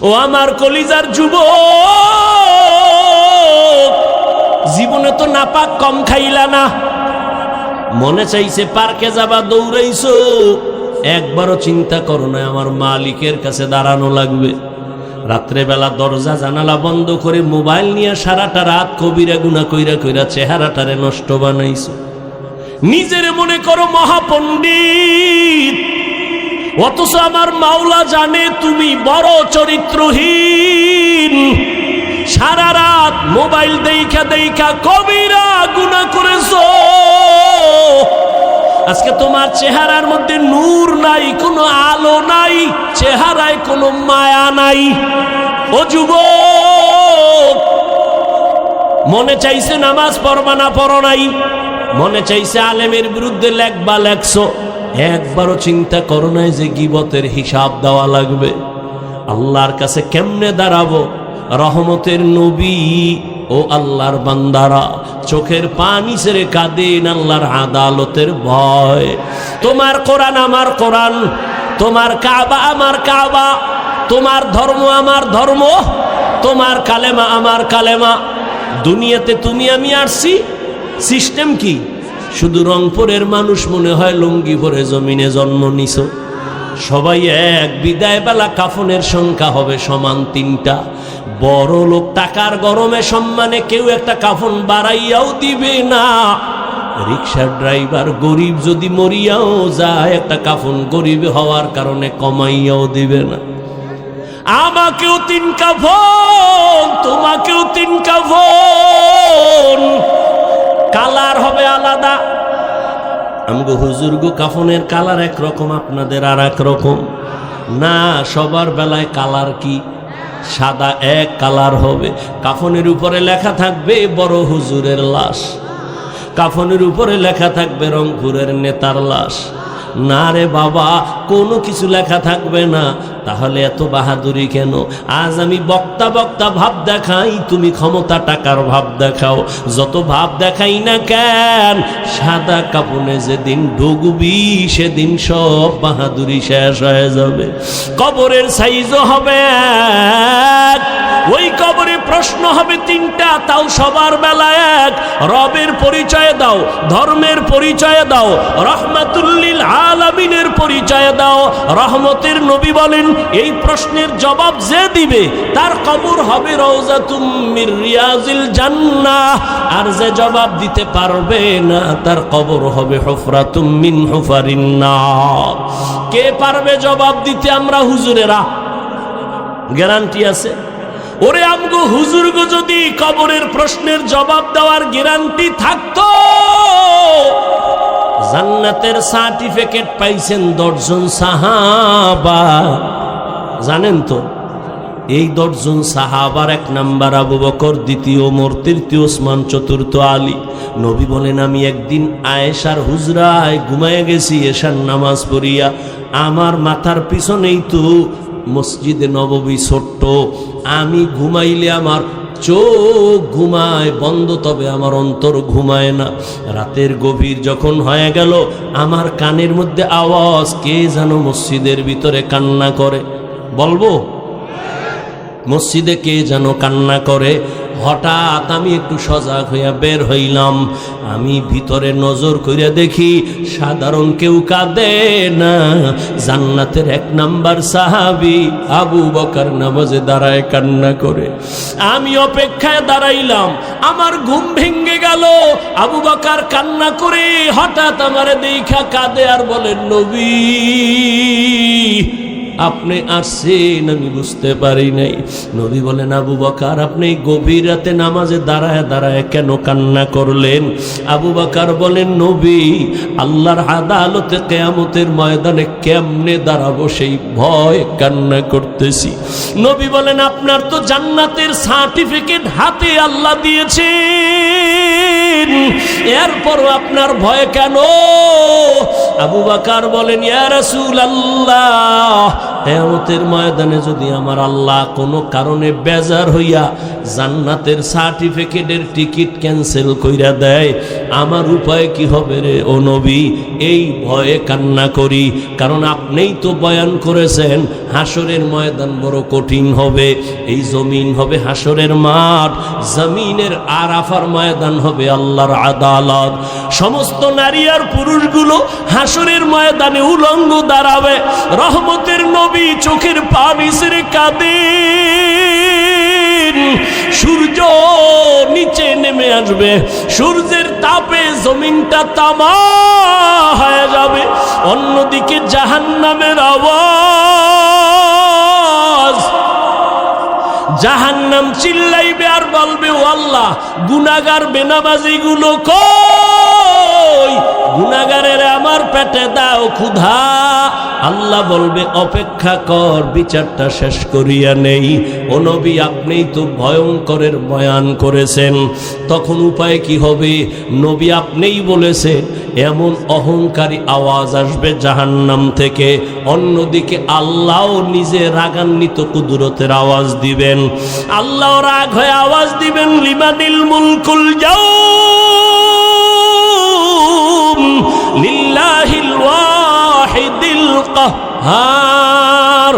ও আমার কলিজার যুবক, জীবনে তো নাপাক কম খাইলা না, মনে চাইছে পার্কে যাবা, দৌড়াইছো, একবারও চিন্তা করো না আমার মালিকের কাছে দাঁড়ানো লাগবে। রাত্রেবেলা দরজা জানালা বন্ধ করে মোবাইল নিয়ে সারাটা রাত কবিরা গুনাহ কইরা কইরা চেহারাটারে নষ্ট বানাইছো। নিজের মনে করো মহাপণ্ডিত, অথচ আমার মাওলা জানে তুমি বড় চরিত্রহীন। সারা রাত মোবাইল দেখা দেখা কবিরা গুনাহ করেছো। আজকে তোমার চেহারার মধ্যে নূর নাই, কোনো আলো নাই, চেহারায় কোনো মায়া নাই। ও যুবক, মনে চাইছে নামাজ পড়বা না, পড়ো নাই। মনে চাইছে আলেমের বিরুদ্ধে লেখবা, লেখছো, একবারও চিন্তা করো নাই যে গীবতের হিসাব দেওয়া লাগবে। আল্লাহর কাছে কেমনে দাঁড়াবো? রহমতের নবী ও আল্লাহর বান্দারা চোখের পানি ছেড়ে কাঁদেন আল্লাহর আদালতের ভয়। তোমার কোরআন আমার কোরআন, তোমার কাবা আমার কাবা, তোমার ধর্ম আমার ধর্ম, তোমার কালেমা আমার কালেমা। দুনিয়াতে তুমি আমি আসছি, সিস্টেম কি? শুধু রংপুরের মানুষ মনে হয় লুঙ্গি পরে জমিনে জন্ম নিছো। সবাই এক, বিদায় বেলা কাফনের সংখ্যা হবে সমান 3টা। বড় লোক টাকার গরমে সম্মানে কেউ একটা কাফন বাড়াইয়াও দিবে না। রিক্সার ড্রাইভার গরিব যদি মরিয়াও যায়, একটা কাফন গরিব হওয়ার কারণে কমাইয়াও দিবে না। আমাকেও 3 কাফন, তোমাকেও 3 কাফন, কালার হবে আলাদা। আমগো হুজুরগো কাফনের কালার একরকম, আপনাদের আর এক রকম না। সবার বেলায় কালার কি? সাদা এক কালার হবে। কাফনের উপরে লেখা থাকবে বড় হুজুরের লাশ, কাফনের উপরে লেখা থাকবে রংপুরের নেতার লাশ। না রে বাবা, কোনো কিছু লেখা থাকবে না। তাহলে এত বাহাদুরি কেন? আজ আমি বক্তা বক্তা ভাব দেখাই, তুমি ক্ষমতা টাকার ভাব দেখাও। যত ভাব দেখাই না কেন, সাদা কাপনে যেদিন ঢুকবি সেদিন সব বাহাদুরি শেষ হয়ে যাবে। কবরের সাইজও হবে এক, ওই কবরে প্রশ্ন হবে 3টা, তাও সবার বেলা এক। রবের পরিচয় দাও, ধর্মের পরিচয় দাও, রহমাতুল্লিল আলামিনের পরিচয় দাও। রহমতের নবী বলেন, এই প্রশ্নের জবাব যে দিবে তার কবর হবে রওজাতুম মির রিয়াজিল জান্নাহ, আর যে জবাব দিতে পারবে না তার কবর হবে হুফরাতুম মিন হুফারিন নার। কে পারবে জবাব দিতে? আমরা হুজুরেরা। গ্যারান্টি আছে? ওরে আমগো হুজুরগো যদি কবরের প্রশ্নের জবাব দেওয়ার গ্যারান্টি থাকতো, জান্নাতের সার্টিফিকেট পাইছেন 10 জন সাহাবা। জানেন তো এই 10 জন সাহাবার 1 নাম্বার আবু বকর, 2 ওমর, 3 ওসমান, 4 আলী। নবী বলেন, আমি একদিন আয়েশার হুজরায় ঘুমায় গেছি এশার নামাজ পড়িয়া। আমার মাথার পিছনেই তো মসজিদে নববী ছোট্ট। আমি ঘুমাইলে আমার চোখ ঘুমায় বন্ধ, তবে আমার অন্তর ঘুমায় না। রাতের গভীর যখন হয়ে গেল, আমার কানের মধ্যে আওয়াজ, কে যেন মসজিদের ভিতরে কান্না করে। বলবো? মসজিদে কে যেন কান্না করে। হঠাৎ আমি একটু সজাগ হইয়া বের হইলাম। আমি ভিতরে নজর কইরা দেখি সাধারণ কেউ কাঁদে না, জান্নাতের 1 নাম্বার সাহাবী আবু বকর নামাজে দাঁড়ায় কান্না করে। আমি অপেক্ষায় দাঁড়াইলাম, আমার ঘুম ভেঙে গেল। আবু বকর কান্না করে হঠাৎ আমারে দেখা কাঁদে আর বলে, নবী আপনি আসছেন, আমি বুঝতে পারি নাই। নবী বলেন, আবু বকর আপনি গভীর রাতে নামাজে দাঁড়ায় দাঁড়ায় কেন কান্না করলেন? আবু বকর বলেন, নবী আল্লাহর আদালতে কিয়ামতের ময়দানে কেমনে দাঁড়াবো সেই ভয় কান্না করতেছি। নবী বলেন, আপনার তো জান্নাতের সার্টিফিকেট হাতে আল্লাহ দিয়েছেন, এরপরও আপনার ভয় কেন? আবু বকর বলেন, ইয়া রাসূলুল্লাহ, কিয়ামতের ময়দানে যদি আমার আল্লাহ কোনো কারণে বেজার হইয়া জান্নাতের সার্টিফিকেটের টিকিট ক্যান্সেল কইরা দেয়, আমার উপায় কি হবে রে ও নবী? এই ভয়ে কান্না করি, কারণ আপনিই তো বয়ান করেছেন হাসরের ময়দান বড় কঠিন হবে। এই জমিন হবে হাসরের মাঠ, জমিনের আরাফার ময়দান হবে আল্লাহর আদালত। সমস্ত নারী আর পুরুষগুলো হাসরের ময়দানে উলঙ্গ দাঁড়াবে। রহমতের নবী চোখের পানি ছেড়ে কাঁদেন। সূর্য নিচে নেমে আসবে, সূর্যের তাপে জমিনটা তামা হয়ে যাবে। অন্যদিকে জাহান্নামের আওয়াজ, জাহান্নাম চিল্লাইবে আর বলবে, ও আল্লাহ, গুনাহগার বেনামাজিগুলো কই? গুনাহগারের আমার পেটে দাও ক্ষুধা। আল্লাহ বলবে, অপেক্ষা কর, বিচারটা শেষ করিয়া নেই। ও নবী, আপনিই তো ভয়ঙ্করের বয়ান করেছেন। তখন উপায় কি হবে? নবী আপনিই বলেছেন, এমন অহংকারী আওয়াজ আসবে জাহান্নাম থেকে। অন্যদিকে আল্লাহও নিজে রাগান্বিত কুদরতের আওয়াজ দিবেন। আল্লাহ রাগ হয়ে আওয়াজ দিবেন, লিমানিল মুলকুল ইয়াউম লিল্লাহিল ওয়াহিদিল কাহ্হার।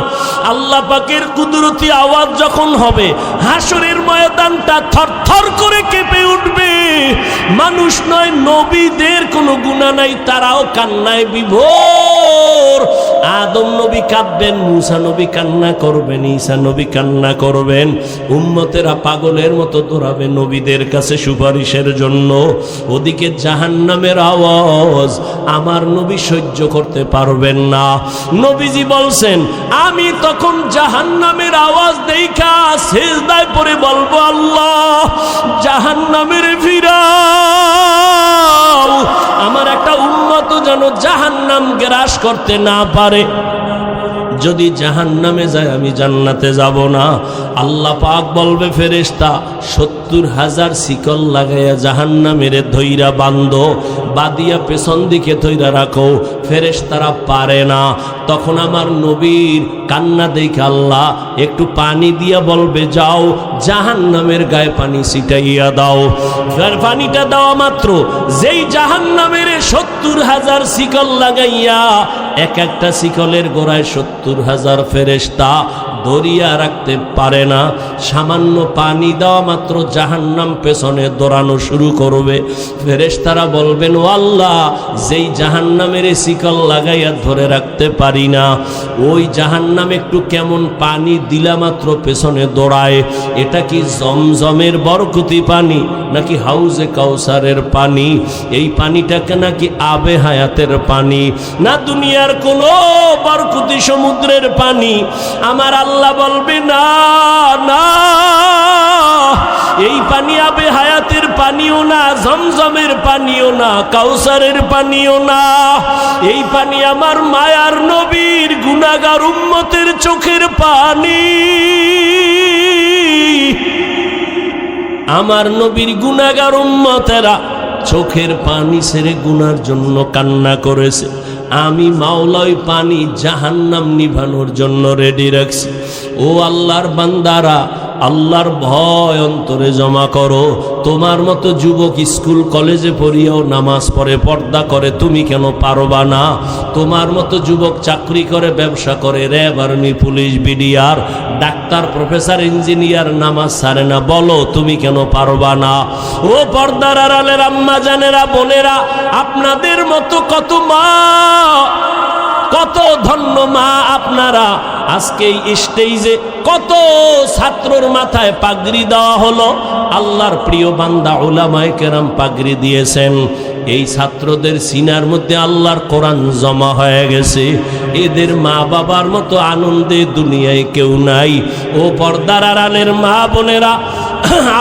আল্লাহ পাকের কুদরতি আওয়াজ যখন হবে, হাসরের ময়দানটা থরথর করে কেঁপে উঠবে। মানুষ নয়, নবীদের কোনো গুনাহ নাই, তারাও কান্নায় বিভোর। আদম নবী কাঁদবেন, মুসা নবী কান্না করবেন, ঈসা নবী কান্না করবেন। উম্মতেরা পাগলের মতো দৌড়াবে নবীদের কাছে সুপারিশের জন্য। ওদিকে জাহান্নামের আওয়াজ আমার নবী সহ্য করতে পারবেন না। নবীজি বলছেন, আমি তখন জাহান্নামের আওয়াজ দেইখা সিজদায় পড়ে বলবো, আল্লাহ, জাহান্নামের ফিরাও। আমার একটা উম্মত যেন জাহান্নাম গ্রাস করতে না পারে। যদি জাহান্নামে যায় আমি জান্নাতে যাব না। আল্লাহ পাক বলবে, ফেরেশতা 70,000 শিকল লাগাইয়া জাহান্নামের ধইরা বাঁধো, বাঁধিয়া পেছন দিকে ধইরা রাখো। ফেরেশতারা পারে না। তখন আমার নবীর কান্না দেখে আল্লাহ একটু পানি দিয়া বলবে, যাও জাহান্নামের গায়ে পানি ছিটাইয়া দাও। পানিটা দেওয়া মাত্র যেই জাহান্নামের 70,000 শিকল লাগাইয়া, এক একটা শিকলের গোড়ায় 70,000 ফেরেশতা ধরিয়া রাখতে পারে না। সামান্য পানি দেওয়া মাত্র জাহান্নাম পেছনে দৌড়ানো শুরু করবে। ফেরেশতারা বলবেন, ও আল্লাহ, যেই জাহান্নামের শিকল লাগাইয়া ধরে রাখতে পারি না, ওই জাহান্নাম একটু কেমন পানি দিলা মাত্র পেছনে দৌড়ায়। এটা কি জমজমের বরকতি পানি নাকি হাউজে কাউসারের পানি? এই পানিটাকে নাকি আবে হায়াতের পানি, না দুনিয়ার কোন বরকতি সমুদ্রের পানি? আমার আল্লাহ বলবে, না না, এই পানি আবে হায়াতের পানিও না, জমজমের পানিও না, কাউসারের পানিও না। এই পানি আমার মায়ার নবীর গুনাহগার উম্মতের চোখের পানি। আমার নবীর গুনাহগার উম্মতেরা চোখের পানি ছেড়ে গুনার জন্য কান্না করেছে। আমি মাওলা ওই পানি জাহান্নাম নিভানোর জন্য রেডি রাখছি। ও আল্লাহর বান্দারা, আল্লাহর ভয় অন্তরে জমা করো। তোমার মতো যুবক স্কুল কলেজে পড়িয়াও নামাজ পড়ে, পর্দা করে, তুমি কেন পারবা না? তোমার মতো যুবক চাকরি করে, ব্যবসা করে, RAB, army, police, BDR, doctor, professor, engineer, নামাজ ছাড়ে না, বলো তুমি কেন পারবা না? ও পর্দার আড়ালের আম্মা জানেরা, বোনেরা, আপনাদের মতো কত মা, কত ধন্য মা আপনারা। আজকে এই স্টেজে কত ছাত্রর মাথায় পাগড়ি দেওয়া হলো। আল্লাহর প্রিয় বান্দা উলামায়ে কেরাম পাগড়ি দিয়েছেন। এই ছাত্রদের সিনার মধ্যে আল্লাহর কোরআন জমা হয়ে গেছে। এদের মা বাবার মতো আনন্দে দুনিয়ায় কেউ নাই। ও পর্দার আড়ালের মা বোনেরা,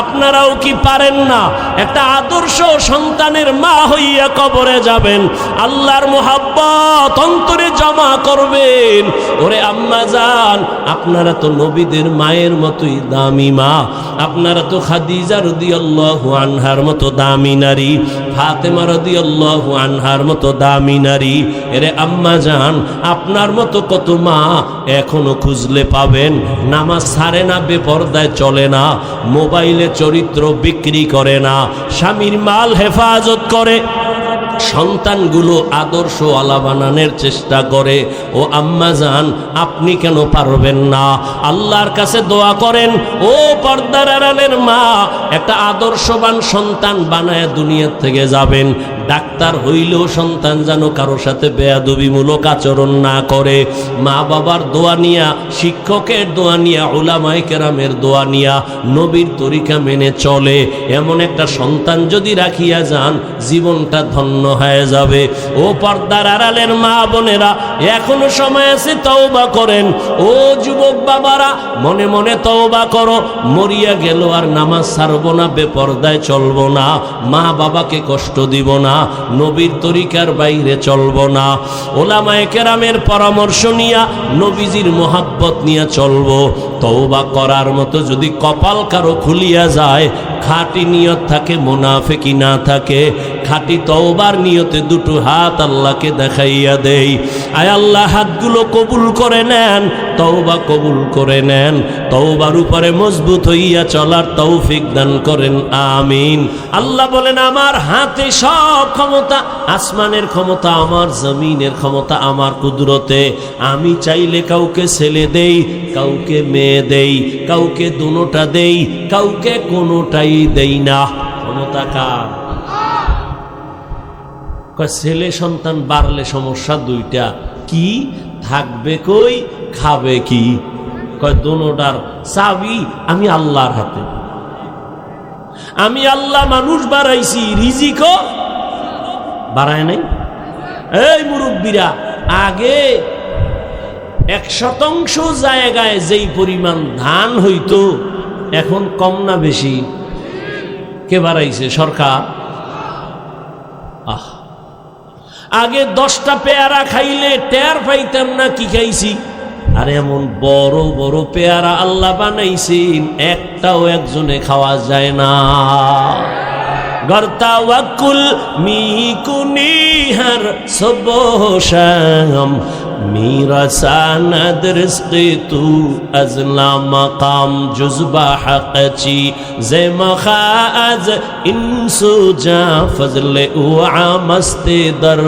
আপনারাও কি পারেন না একটা আদর্শ সন্তানের মা হইয়া কবরে যাবেন, আল্লাহর মোহাব্বত অন্তরে জমা করবেন? ওরে আম্মা জান, আপনারা তো নবীদের মায়ের মতোই দামি মা। আপনারা তো খাদিজা রাদিয়াল্লাহু আনহার মতো দামি নারী, ফাতেমা রাদিয়াল্লাহু আনহার মতো দামি নারী। এরে আম্মা জান, আপনার মতো কত মা এখনো খুঁজলে পাবেন। নামাজ ছাড়ে না, বেপরদায় চলে না, মোবাইলে চরিত্র বিক্রি করে না, স্বামীর মাল হেফাজত করে। সন্তানগুলো আদর্শওয়ালা বানানোর চেষ্টা করে। ও আম্মা জান, আপনি কেন পারবেন না? আল্লাহর কাছে দোয়া করেন, ও পর্দার আড়ালের মা, একটা আদর্শবান সন্তান বানায় দুনিয়া থেকে যাবেন। ডাক্তার হইলেও সন্তান যেন কারো সাথে বেয়াদবিমূলক আচরণ না করে। মা বাবার দোয়া নিয়া, শিক্ষকের দোয়া নিয়া, উলামায়ে কেরামের দোয়া নিয়া, নবীর তরিকা মেনে চলে, এমন একটা সন্তান যদি রাখিয়া যান, জীবনটা ধন্য হয়ে যাবে। ও পর্দার আড়ালের মা বোনেরা, এখনো সময় আছে, তওবা করেন। ও যুবক বাবারা, মনে মনে তওবা করো। মরিয়া গেল আর নামাজ ছাড়বো না, বেপর্দায় চলবো না, মা বাবাকে কষ্ট দিব না, নবীর তরিকার বাইরে চলবো না, ওলামায়ে কেরামের পরামর্শ নিয়া, নবীজির মোহাব্বত নিয়ে চলবো। তওবা করার মতো যদি কপাল কারো খুলিয়া যায়, খাঁটি নিয়ত থাকে, মুনাফিকি না থাকে, খাঁটি তওবার নিয়তে দুটো হাত আল্লাহকে দেখাইয়া দেই। আয় আল্লাহ, হাতগুলো কবুল করে নেন, তওবা কবুল করে নেন, তওবার উপরে মজবুত হইয়া চলার তৌফিক দান করেন, আমিন। আল্লাহ বলেন, আমার হাতে সব ক্ষমতা, আসমানের ক্ষমতা আমার, জমিনের ক্ষমতা আমার কুদরতে। আমি চাইলে কাউকে ছেলে দেই, কাউকে মেয়ে দেই, কাউকে দুটোটা দেই, কাউকে কোনোটাই দেই না। ক্ষমতা কার? ছেলে সন্তান বাড়লে সমস্যা দুইটা, কি থাকবে কই, খাবে কি? কয় দুটোটার চাবি আমি আল্লাহর হাতে। আমি আল্লাহ মানুষ বাড়াইছি, রিজিকও বাড়ায় নাই। এই মুরব্বীরা, আগে 1% জায়গায় যেই পরিমাণ ধান হইতো, এখন কম না বেশি? কে বাড়াইছে? সরকার। আগে 10টা পেয়ারা খাইলে টের পাইতাম না কি খাইছি, আর এমন বড় বড় পেয়ারা আল্লাহ বানাইছেন, একটাও একজনে খাওয়া যায় না। গর্তাওয়াকুল মিকুনি হর সুবহ শাম, میرا ساند رزق تو از لامقام جزبہ حق چی زمخا از انسو جا فضل او عامست در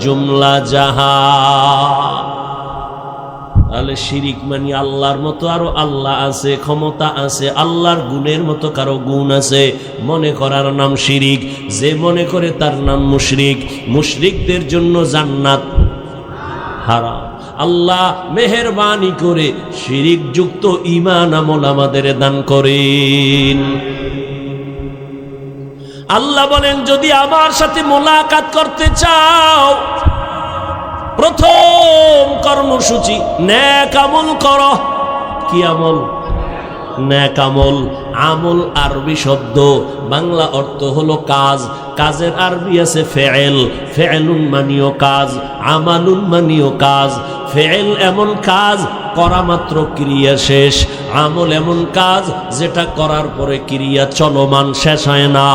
جملہ جہاں। তাহলে শিরিক মানে আল্লাহর মতো আরো আল্লাহ আছে, ক্ষমতা আছে, আল্লাহর গুণের মতো কারো গুণ আছে, মনে করার নাম শিরিক। যে মনে করে তার নাম মুশরিক। মুশরিকদের জন্য জান্নাত হারাম। আল্লাহ মেহেরবানি করে শিরিক যুক্ত ঈমান আমল আমাদের দান করেন। আল্লাহ বলেন, যদি আমার সাথে মোলাকাত করতে চাও, প্রথম কর্মসূচি নেক আমল করো। কি আমল? নেক আমল। আমল আরবি শব্দ, বাংলা অর্থ হলো কাজ। কাজের আরবি আছে ফেয়েল। ফেয়েলুন মানিও কাজ, আমালুন মানিও কাজ। ফেয়েল এমন কাজ করা মাত্র ক্রিয়া শেষ, আমল এমন কাজ যেটা করার পরে ক্রিয়া চলমান, শেষ হয় না।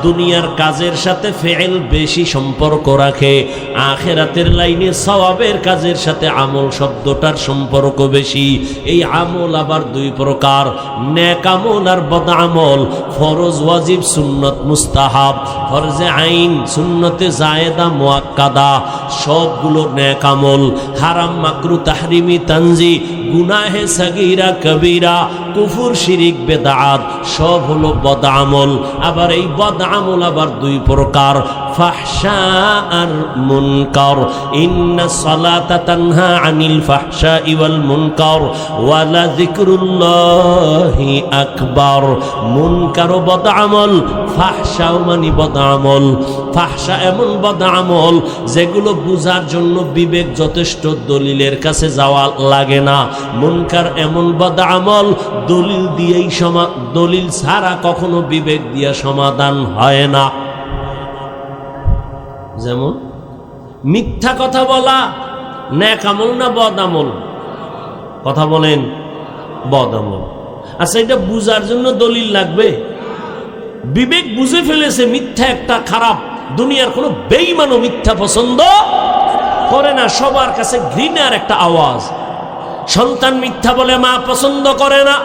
দুনিয়ার কাজের সাথে ফেয়েল বেশি সম্পর্ক রাখে, আখিরাতের লাইনে সওয়াবের কাজের সাথে আমল শব্দটার সম্পর্ক বেশি। এই আমল আবার দুই প্রকার, নেক আমল আর বদ আমল। ফরজ ওয়াজিব, সুন্নত মুস্তাহাব, ফরজে আইন, সুন্নতে জায়েদা মুআক্কাদা, সবগুলো নেক আমল। হারাম মাকরু তাহরিমি তানজি, গুনাহে সাগীরা কবিরা, কুফর শিরিক বেদাত, সব হলো বদ আমল। আবার এই বদ আমল আবার দুই প্রকার, ফাহশা আর মুনকার। ইন্নাস সালাতা তানহা আনিল ফাহশাই ওয়াল মুনকার ওয়া লাযিকরুল্লাহি আকবার। মুনকার বদ আমল, ফাহশাও মানে বদ আমল। ফাহশা এমন বদ আমল যেগুলো বুঝার জন্য বিবেক যথেষ্ট, দলিলের কাছে যাওয়া লাগে না। মুনকার এমন বদ আমল দলিল দিয়েই দলিল ছাড়া কখনো বিবেক দিয়া সমাধান হয় না। যেমন মিথ্যা কথা বলা নেক আমল না বদ আমল? কথা বলেন, বদ আমল। আচ্ছা, এটা বুঝার জন্য দলিল লাগবে? বিবেক বুঝে ফেলেছে মিথ্যা একটা খারাপ। দুনিয়ার কোনো বেঈমানও মিথ্যা পছন্দ করে না, সবার কাছে ঘৃণার একটা আওয়াজ। সন্তান মিথ্যা বলে মা পছন্দ করে না,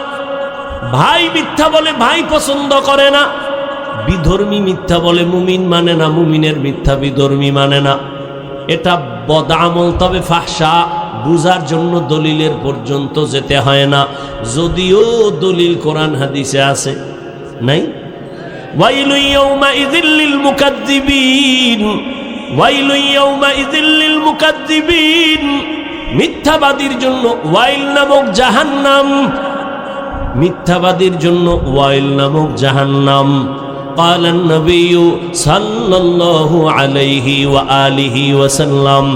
ভাই মিথ্যা বলে ভাই পছন্দ করে না, বিধর্মী মিথ্যা বলে মুমিন মানে না, মুমিনের মিথ্যা বিধর্মী মানে না। এটা বদআমল, তবে ফাহশা। বুঝার জন্য দলিলের পর্যন্ত যেতে হয় না, যদিও দলিল কোরআন হাদিসে আছে। নাই? ওয়াইলু ইয়াউমাইযিল লিল মুকাদ্দিবিন, ওয়াইলু ইয়াউমাইযিল লিল মুকাদ্দিবিন, মিথ্যাবাদীর জন্য ওয়াইল নামক জাহান্নাম, মিথ্যাবাদীর জন্য ওয়াইল নামক জাহান্নাম। قال النبي صلى الله عليه وآله وسلم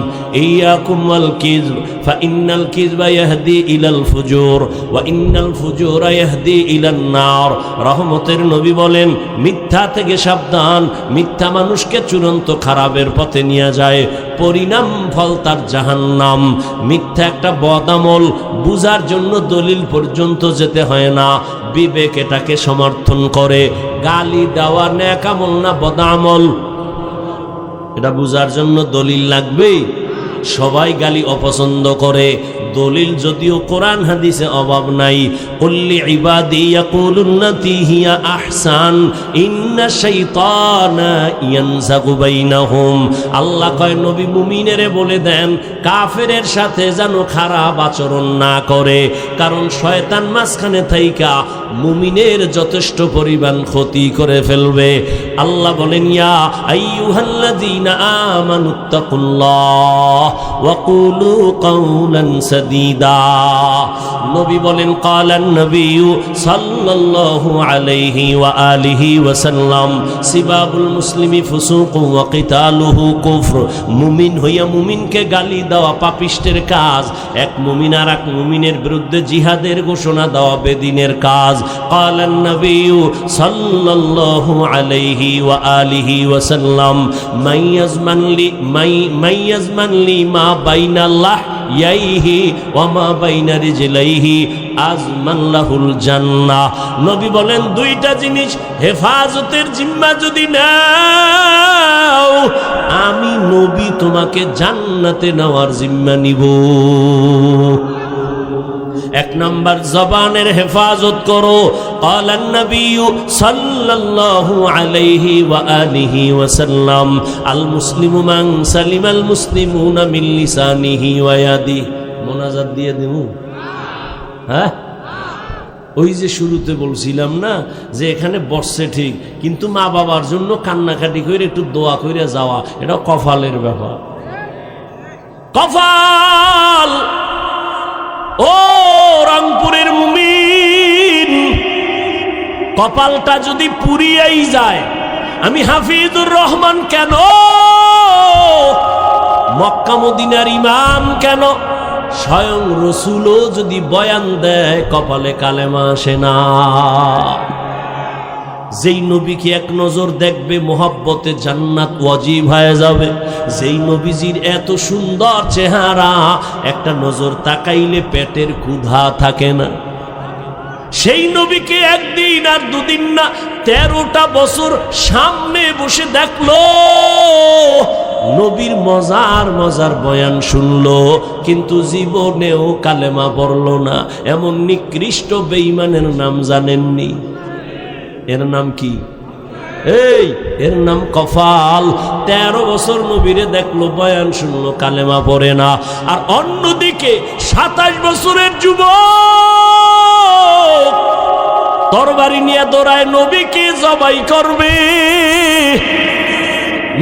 إياكم والكذب فإن الكذب يهدي إلى الفجور وإن الفجور يهدي إلى النار। রহমতের নবী বলেন, মিথ্যা থেকে সাবধান, মিথ্যা মানুষকে চূড়ান্ত খারাপের পথে নিয়ে যায়, পরিণাম ফল তার জাহান্নাম। মিথ্যা একটা বদামল, বুঝার জন্য দলিল পর্যন্ত যেতে হয় না, বিবেক এটাকে সমর্থন করে। গালি দেওয়া নেক আমল না বদআমল, এটা বুঝার জন্য দলিল লাগবে। সবাই গালি অপছন্দ করে, দলিল যদিও কোরআন হাদিসে অভাব নাই। কুল্লি ইবাদি ইয়াকুলুন্নাতি হিয়া আহসান ইন্না শাইতানা ইয়ানজাগু বাইনাহুম। আল্লাহ কয় নবী মুমিনেরে বলে দেন কাফেরের সাথে যেন খারাপ আচরণ না করে, কারণ শয়তান মাঝখানে থাইকা মুমিনের যথেষ্ট পরিমাণ ক্ষতি করে ফেলবে। আল্লাহ বলেন, ইয়া আইয়ুহাল্লাযীনা আমানুত্তাকুল্লাহ ওয়া কুলু কাওলান সাদীদা। নবী বলেন, ক্বালান নবিয়্যু সাল্লাল্লাহু আলাইহি ওয়া আলিহি ওয়া সাল্লাম সিবাবুল মুসলিমি ফুসুকুন ওয়া কিতালুহু কুফর। মুমিন হইয়া মুমিনকে গালি দেওয়া পাপিষ্টের কাজ, এক মুমিন আর এক মুমিনের বিরুদ্ধে জিহাদের ঘোষণা দেওয়া বেদিনের কাজ। ক্বালান নবিয়্যু সাল্লাল্লাহু আলাইহি ওয়া আলিহি ওয়া সাল্লাম মাইয়াজমান লি মা বাইনা লাহইহি ওয়া মা বাইনা রিজলাইহি আজমান লাহুল জান্নাহ। নবী বলেন, দুইটা জিনিস হেফাজতের জিম্মা যদি নাও, আমি নবী তোমাকে জান্নাতে নেওয়ার জিম্মা নিব। এক নাম্বার জবানের হেফাজত করো। ক্বালান নবিয়্যু সাল্লাল্লাহু আলাইহি ওয়া আলিহি ওয়া সাল্লাম আল মুসলিমু মান সালিমাল মুসলিমুনা মিন লিসানিহি ওয়া ইয়াদিহি। মোনাজাত দিয়ে দেবো? হ্যাঁ, ওই যে শুরুতে বলছিলাম না যে এখানে বসছে ঠিক, কিন্তু মা বাবার জন্য কান্নাকাটি করে একটু দোয়া করে যাওয়া, এটা কপালের ব্যাপার। কপাল। ও রংপুরের মুমিন, কপালটা যদি পুড়িয়েই যায়, আমি হাফিজুর রহমান কেন, মক্কা মদিনার ইমাম কেন, স্বয়ং রসুলও যদি বয়ান দেয় কপালে কালেমা আসে না। যেই নবীকে এক নজর দেখবে মোহাব্বতে জান্নাত ওয়াজিব হয়ে যাবে। যেই নবীজির এত সুন্দর চেহারা, একটা নজর তাকাইলে পেটের ক্ষুধা থাকে না। সেই নবীকে একদিন আর দুদিন না 13টা বছর সামনে বসে দেখলো, নবীর মজার মজার বয়ান শুনলো, কিন্তু জীবনেও কালেমা পড়লো না। এমন নিকৃষ্ট বেঈমানের নাম জানেননি? এর নাম কি? এর নাম কফাল। 13 বছর নবীরে দেখলো, বয়ান শুনলো, কালেমা পড়ে না। আর অন্যদিকে 27 বছরের যুবক তরবারি নিয়ে দৌড়ায় নবীকে জবাই করবে।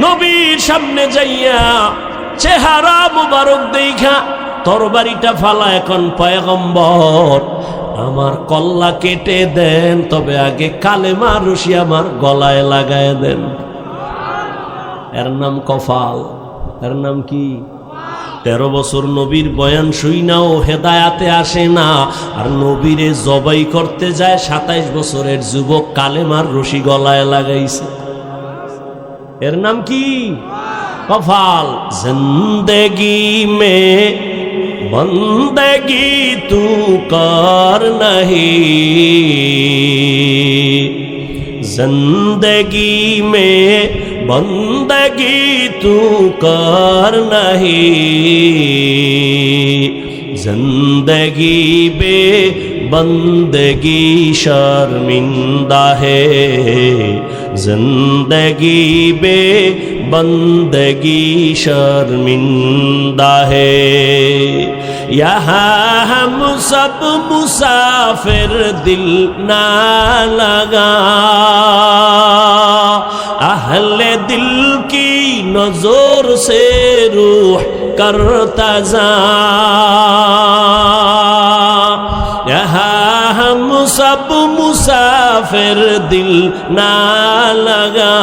নবীর সামনে যাইয়া চেহারা মুবারক দেখা তরবারিটা ফালা, এখন পয়গম্বর আমার কল্লা কেটে দেন, তবে আগে কালেমা রশি আমার গলায় লাগায় দেন। এর নাম কফাল। এর নাম কি? 13 বছর নবীর বয়ান শুইনাও হেদায়াতে আসে না, আর নবীরে জবাই করতে যায় 27 বছরের যুবক, কালেমার রশি গলায় লাগাইছে। এর নাম কি? কফাল। জিন্দেগি মে বন্দগি তু কর নহি, জিন্দেগি মে বন্দগি তু কর নহি, জিন্দেগি বে बंदगी शर्मिंदा है, जिंदगी बे बंदगी शर्मिंदा है। यहाँ हम सब मुसाफिर दिल ना लगा, अहले दिल की नजर से रूह करता जा। यहाँ हम सब मुसाफिर दिल ना लगा,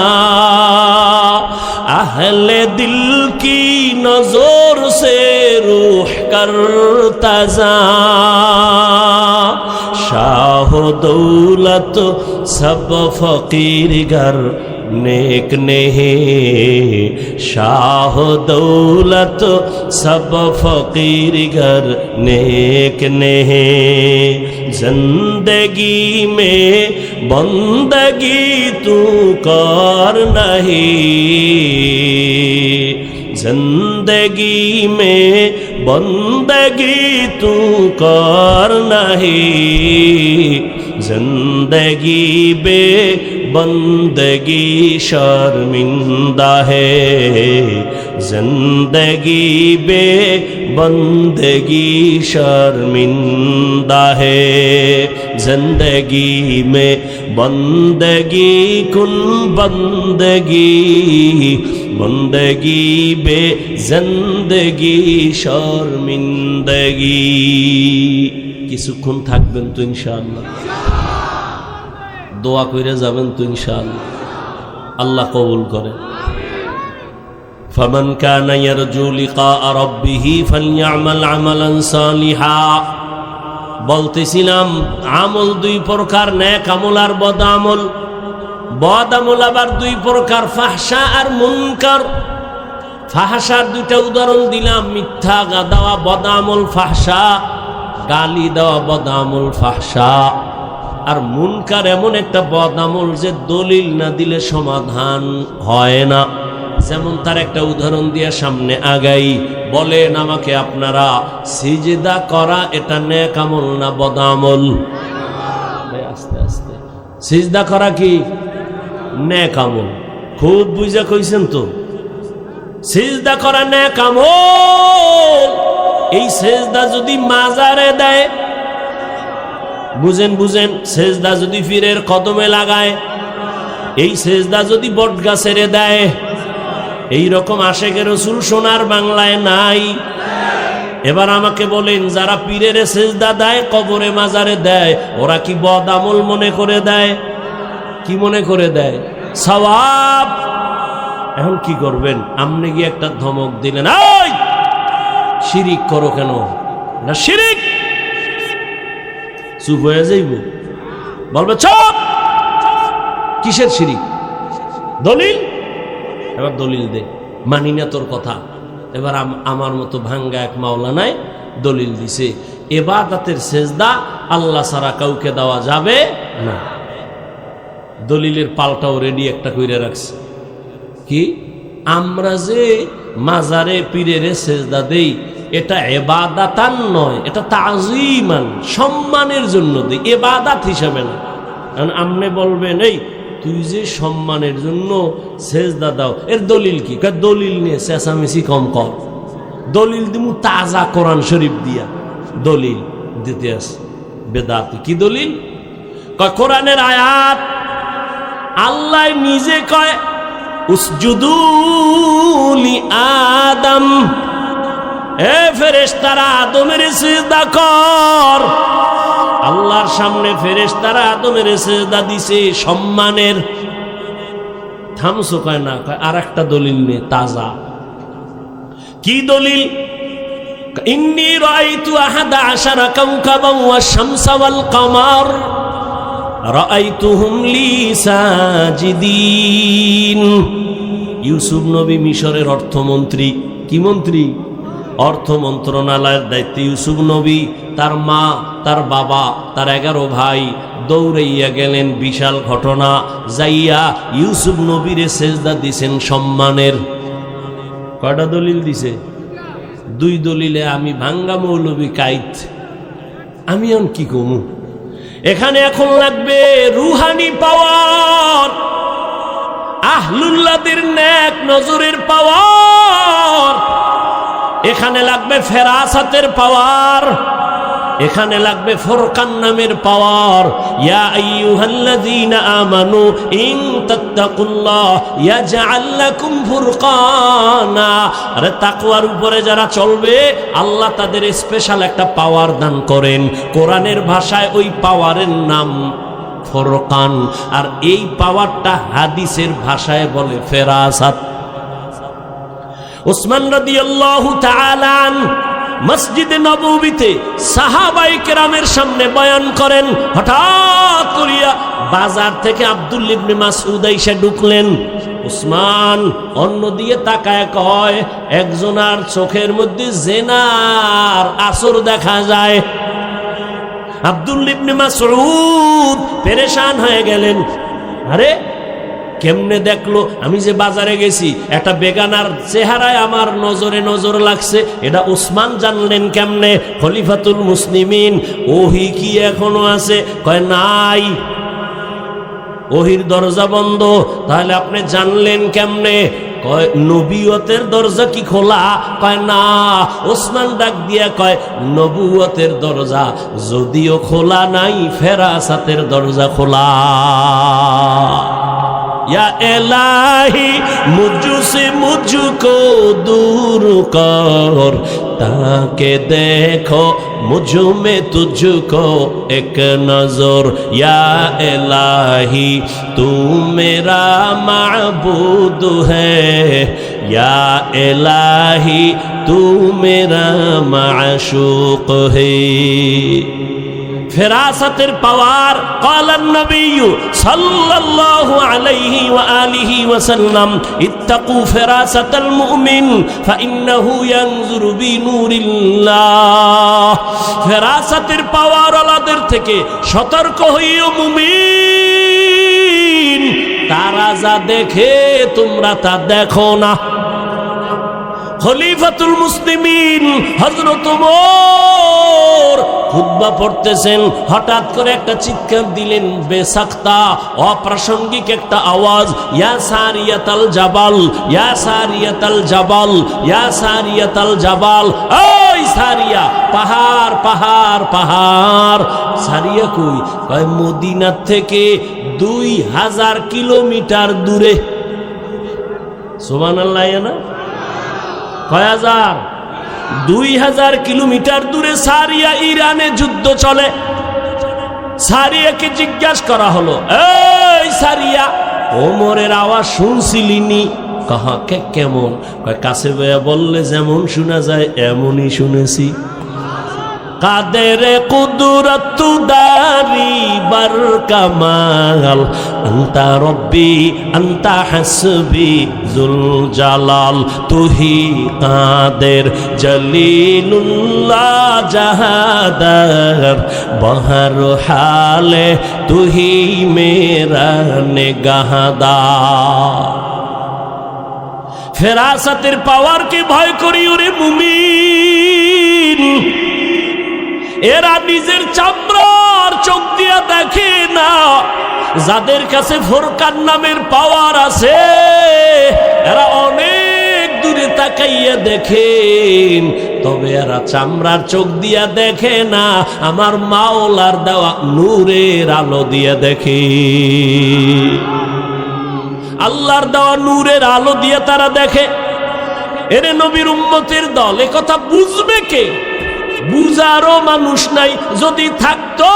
अहले दिल की नजर से रूह करता जा। शाह दौलत सब फकीर घर नेक नहीं, शाह दौलत सब फकीर घर नेक नहीं। जिंदगी में बंदगी तू कर नहीं, जिंदगी में बंदगी तू कर नहीं। जिंदगी बे बंदगी शर्मिंदा है, जिंदगी बे बंदगी शर्मिंदा है। जिंदगी में बंदगी कुन बंदगी, बंदगी बे जिंदगी शर्मिंदगी। কিছুক্ষণ থাকবেন তো ইনশাআল্লাহ, দোয়া কইরা যাবেন তো ইনশাআল্লাহ, আল্লাহ কবুল করে। ফামান কানা ইয়ারজু লিকা রাব্বিহি ফালইআমাল আমালান সালিহা। বলতেছিলাম আমল দুই প্রকার, নেক আমল আর বদ আমল। বদ আমল আবার দুই প্রকার, ফাহশা আর মুনকার। ফাহশার দুইটা উদাহরণ দিলাম, মিথ্যা গাদাওয়া বদ আমল ফাহশা, গালি দেওয়া বদ আমল ফাহশা। আর মুনকার এমন একটা বদ আমল যে দলিল না দিলে সমাধান হয় না। যেমন তার একটা উদাহরণ দিয়ে সামনে আগাই। বলেন আমাকে আপনারা, সিজদা করা এটা নেক আমল না বদ আমল? আস্তে আস্তে, সিজদা করা কি নেক আমল? খুব বুঝা কইছেন তো, সিজদা করা নেক আমল। এই সেজদা যদি মাজারে দেয়, বুঝেন বুঝেন, সেজদা যদি পীরের কদমে লাগায়, এই সেজদা যদি বট গাছেরে দেয়, এই রকম আশেকের রাসূল সোনার বাংলায় নাই। এবার আমাকে বলেন, যারা পীরের সেজদা দেয়, কবরে মাজারে দেয়, ওরা কি বদ আমল মনে করে দেয়? কি মনে করে দেয়? সওয়াব। এখন কি করবেন? আপনি গিয়ে একটা ধমক দিলেন, এই শিরিক করো কেন? না শিরিক। চুপ হয়ে যাইব, বলবে চুপ, কিসের শিরিক? দলিল। এবার দলিল দে, মানি না তোর কথা। এবার আমার মতো ভাঙ্গা এক মাওলানায় দলিল দিছে, ইবাদতের সেজদা আল্লাহ ছাড়া কাউকে দেওয়া যাবে না। দলিলের পাল্টাও রেডি একটা কইরা রাখছে। কি? আমরা যে মাজারে পীরের সেজদা দেই, এটা ইবাদাতান নয়, এটা তাজিমান, সম্মানের জন্য দেই, ইবাদাত হিসাবে না। কারণ আপনি বলবেন, এই তুই যে সম্মানের জন্য সেজদা দাও, এর দলিল কি? দলিল নিয়ে চেঁচামেচি কম কর। দলিল দিমু তাজা কোরআন শরীফ দিয়া দলিল দিতে আছে। বেদাত। কি দলিল? কয় কোরআনের আয়াত। আল্লাহ নিজে কয় উসজুদু লি আদম, এ ফেরেশতারা আদমের সিজদা কর। আল্লাহর সামনে ফেরেশতারা আদমের সিজদা দিছে সম্মানের। থামসো কয় না, কয় আর একটা দলিল নে তাজা। কি দলিল? ইন্নী রাআইতু আহাদা আশারা কাওকাবান ওয়াশ শামসা ওয়াল কমার রাআইতুহুম লি সাজিদিন। ইউসুফ নবী মিশরের অর্থমন্ত্রী। কি মন্ত্রী? অর্থ মন্ত্রণালয়ের দায়িত্বে ইউসুফ নবী, তার মা, তার বাবা, তার 11 ভাই দৌড়াইয়া গেলেন। বিশাল ঘটনা। যাইয়া ইউসুফ নবীরে সেজদা দিছেন সম্মানের। কয়টা দলিল দিছে? 2 দলিলে আমি ভাঙ্গা মৌলবী কাইত। আমি এখন কি কমু? এখানে এখন লাগবে রুহানি পাওয়ার, আহলুল্লাহদের নেক নজরের পাওয়ার, এখানে লাগবে ফেরাসাতের পাওয়ার, এখানে লাগবে ফুরকান নামের পাওয়ার। ইয়া আইয়ুহাল্লাযীনা আমানু ইন তাত্তাকুল্লাহ ইয়াজআল লাকুম ফুরকানা। আরে তাকওয়ার উপরে যারা চলবে আল্লাহ তাদের স্পেশাল একটা পাওয়ার দান করেন। কোরআনের ভাষায় ওই পাওয়ারের নাম ফুরকান, আর এই পাওয়ারটা হাদিসের ভাষায় বলে ফেরাসাত। উসমান রাদিয়াল্লাহু তাআলা মসজিদে নববীতে সাহাবায়ে কেরামের সামনে বয়ান করেন। হঠাৎ করিয়া বাজার থেকে আব্দুল্লাহ ইবনে মাসউদ এসে ঢুকলেন। উসমান অন্য দিয়ে তাকায় কয়, একজনার চোখের মধ্যে জিনার আসর দেখা যায়। আব্দুল্লাহ ইবনে মাসউদ পেরেশান হয়ে গেলেন। আরে কেমনে দেখলো? আমি যে বাজারে গেছি একটা বেগানার চেহারায় আমার নজরে নজর লাগছে, এটা উসমান জানলেন কেমনে? খলিফাতুল মুসলিমিন, ওহি কি এখনো আছে? কয় নাই, ওহির দরজা বন্ধ। তাহলে আপনি জানলেন কেমনে? কয় নবুয়তের দরজা কি খোলা? কয় না। ওসমান ডাক দিয়া কয়, নবুয়তের দরজা যদিও খোলা নাই, ফেরাসাতের দরজা খোলা। या इलाही मुझसे मुझको दूर कर, ताके देखो मुझ में तुझको एक नजर। या इलाही तू मेरा माबूद है, या इलाही तू मेरा माशूक है। ফেরাসাতের পাওয়ার। ক্বালান নবিয়্যু সাল্লাল্লাহু আলাইহি ওয়া আলিহি ওয়াসাল্লাম, ইত্তাকু ফেরাসাতাল মুমিন ফাইন্নাহু ইয়ানজুরু বিনুরিল্লাহ। ফেরাসাতের পাওয়ার আলাদের থেকে সতর্ক হইও মুমিন, তারা যা দেখে তোমরা তা দেখো না। খলিফাতুল মুসলিমিন হযরত ওমর খুতবা পড়তেছেন, হঠাৎ করে একটা চিৎকার দিলেন, বেসাক্তা অপ্রাসঙ্গিক একটা আওয়াজ, ইয়া সারিয়াতাল জাবাল, ইয়া সারিয়াতাল জাবাল, ইয়া সারিয়াতাল জাবাল। ওই সারিয়া, পাহাড় পাহাড় পাহাড়। সারিয়া কই? কয় মদিনা থেকে 2000 কিলোমিটার দূরে। সুবহানাল্লাহ। না কয় হাজার? 2000 কিলোমিটার দূরে সারিয়া। ইরানে যুদ্ধ চলে। সারিয়াকে জিজ্ঞাসা করা হলো, এই সারিয়া, ওমরের আওয়াজ শুনছিলিনি? কাহাকে কেমন? কাছে বয়া বললে যেমন শোনা যায় এমনই শুনেছি। কাদের কুদরত দারি বার কামাল, আন্তা রব্বি আন্তা হাসবি জুল জালাল। তুহি কাদের জলিলুল্লাহ জাহাদার, বহর হালে তুহি মেরা নিগাহদার। ফেরাসাতের পাওয়ারকে ভয় করি ওরে মুমিন। এরা নিজের চামড়ার চোখ দিয়া দেখে না। যাদের কাছে ফুরকান নামের পাওয়ার আছে এরা অনেক দূরে তাকাইয়া দেখেন, তবে এরা চামড়ার চোখ দিয়া দেখে না, আমার মাওলার দেওয়া নূরের আলো দিয়া দেখে। আল্লাহর দেওয়া নূরের আলো দিয়া তারা দেখে। এরে নবীর উম্মতের দল, এ কথা বুঝবে কে? বুঝারও মানুষ নাই। যদি থাকতো,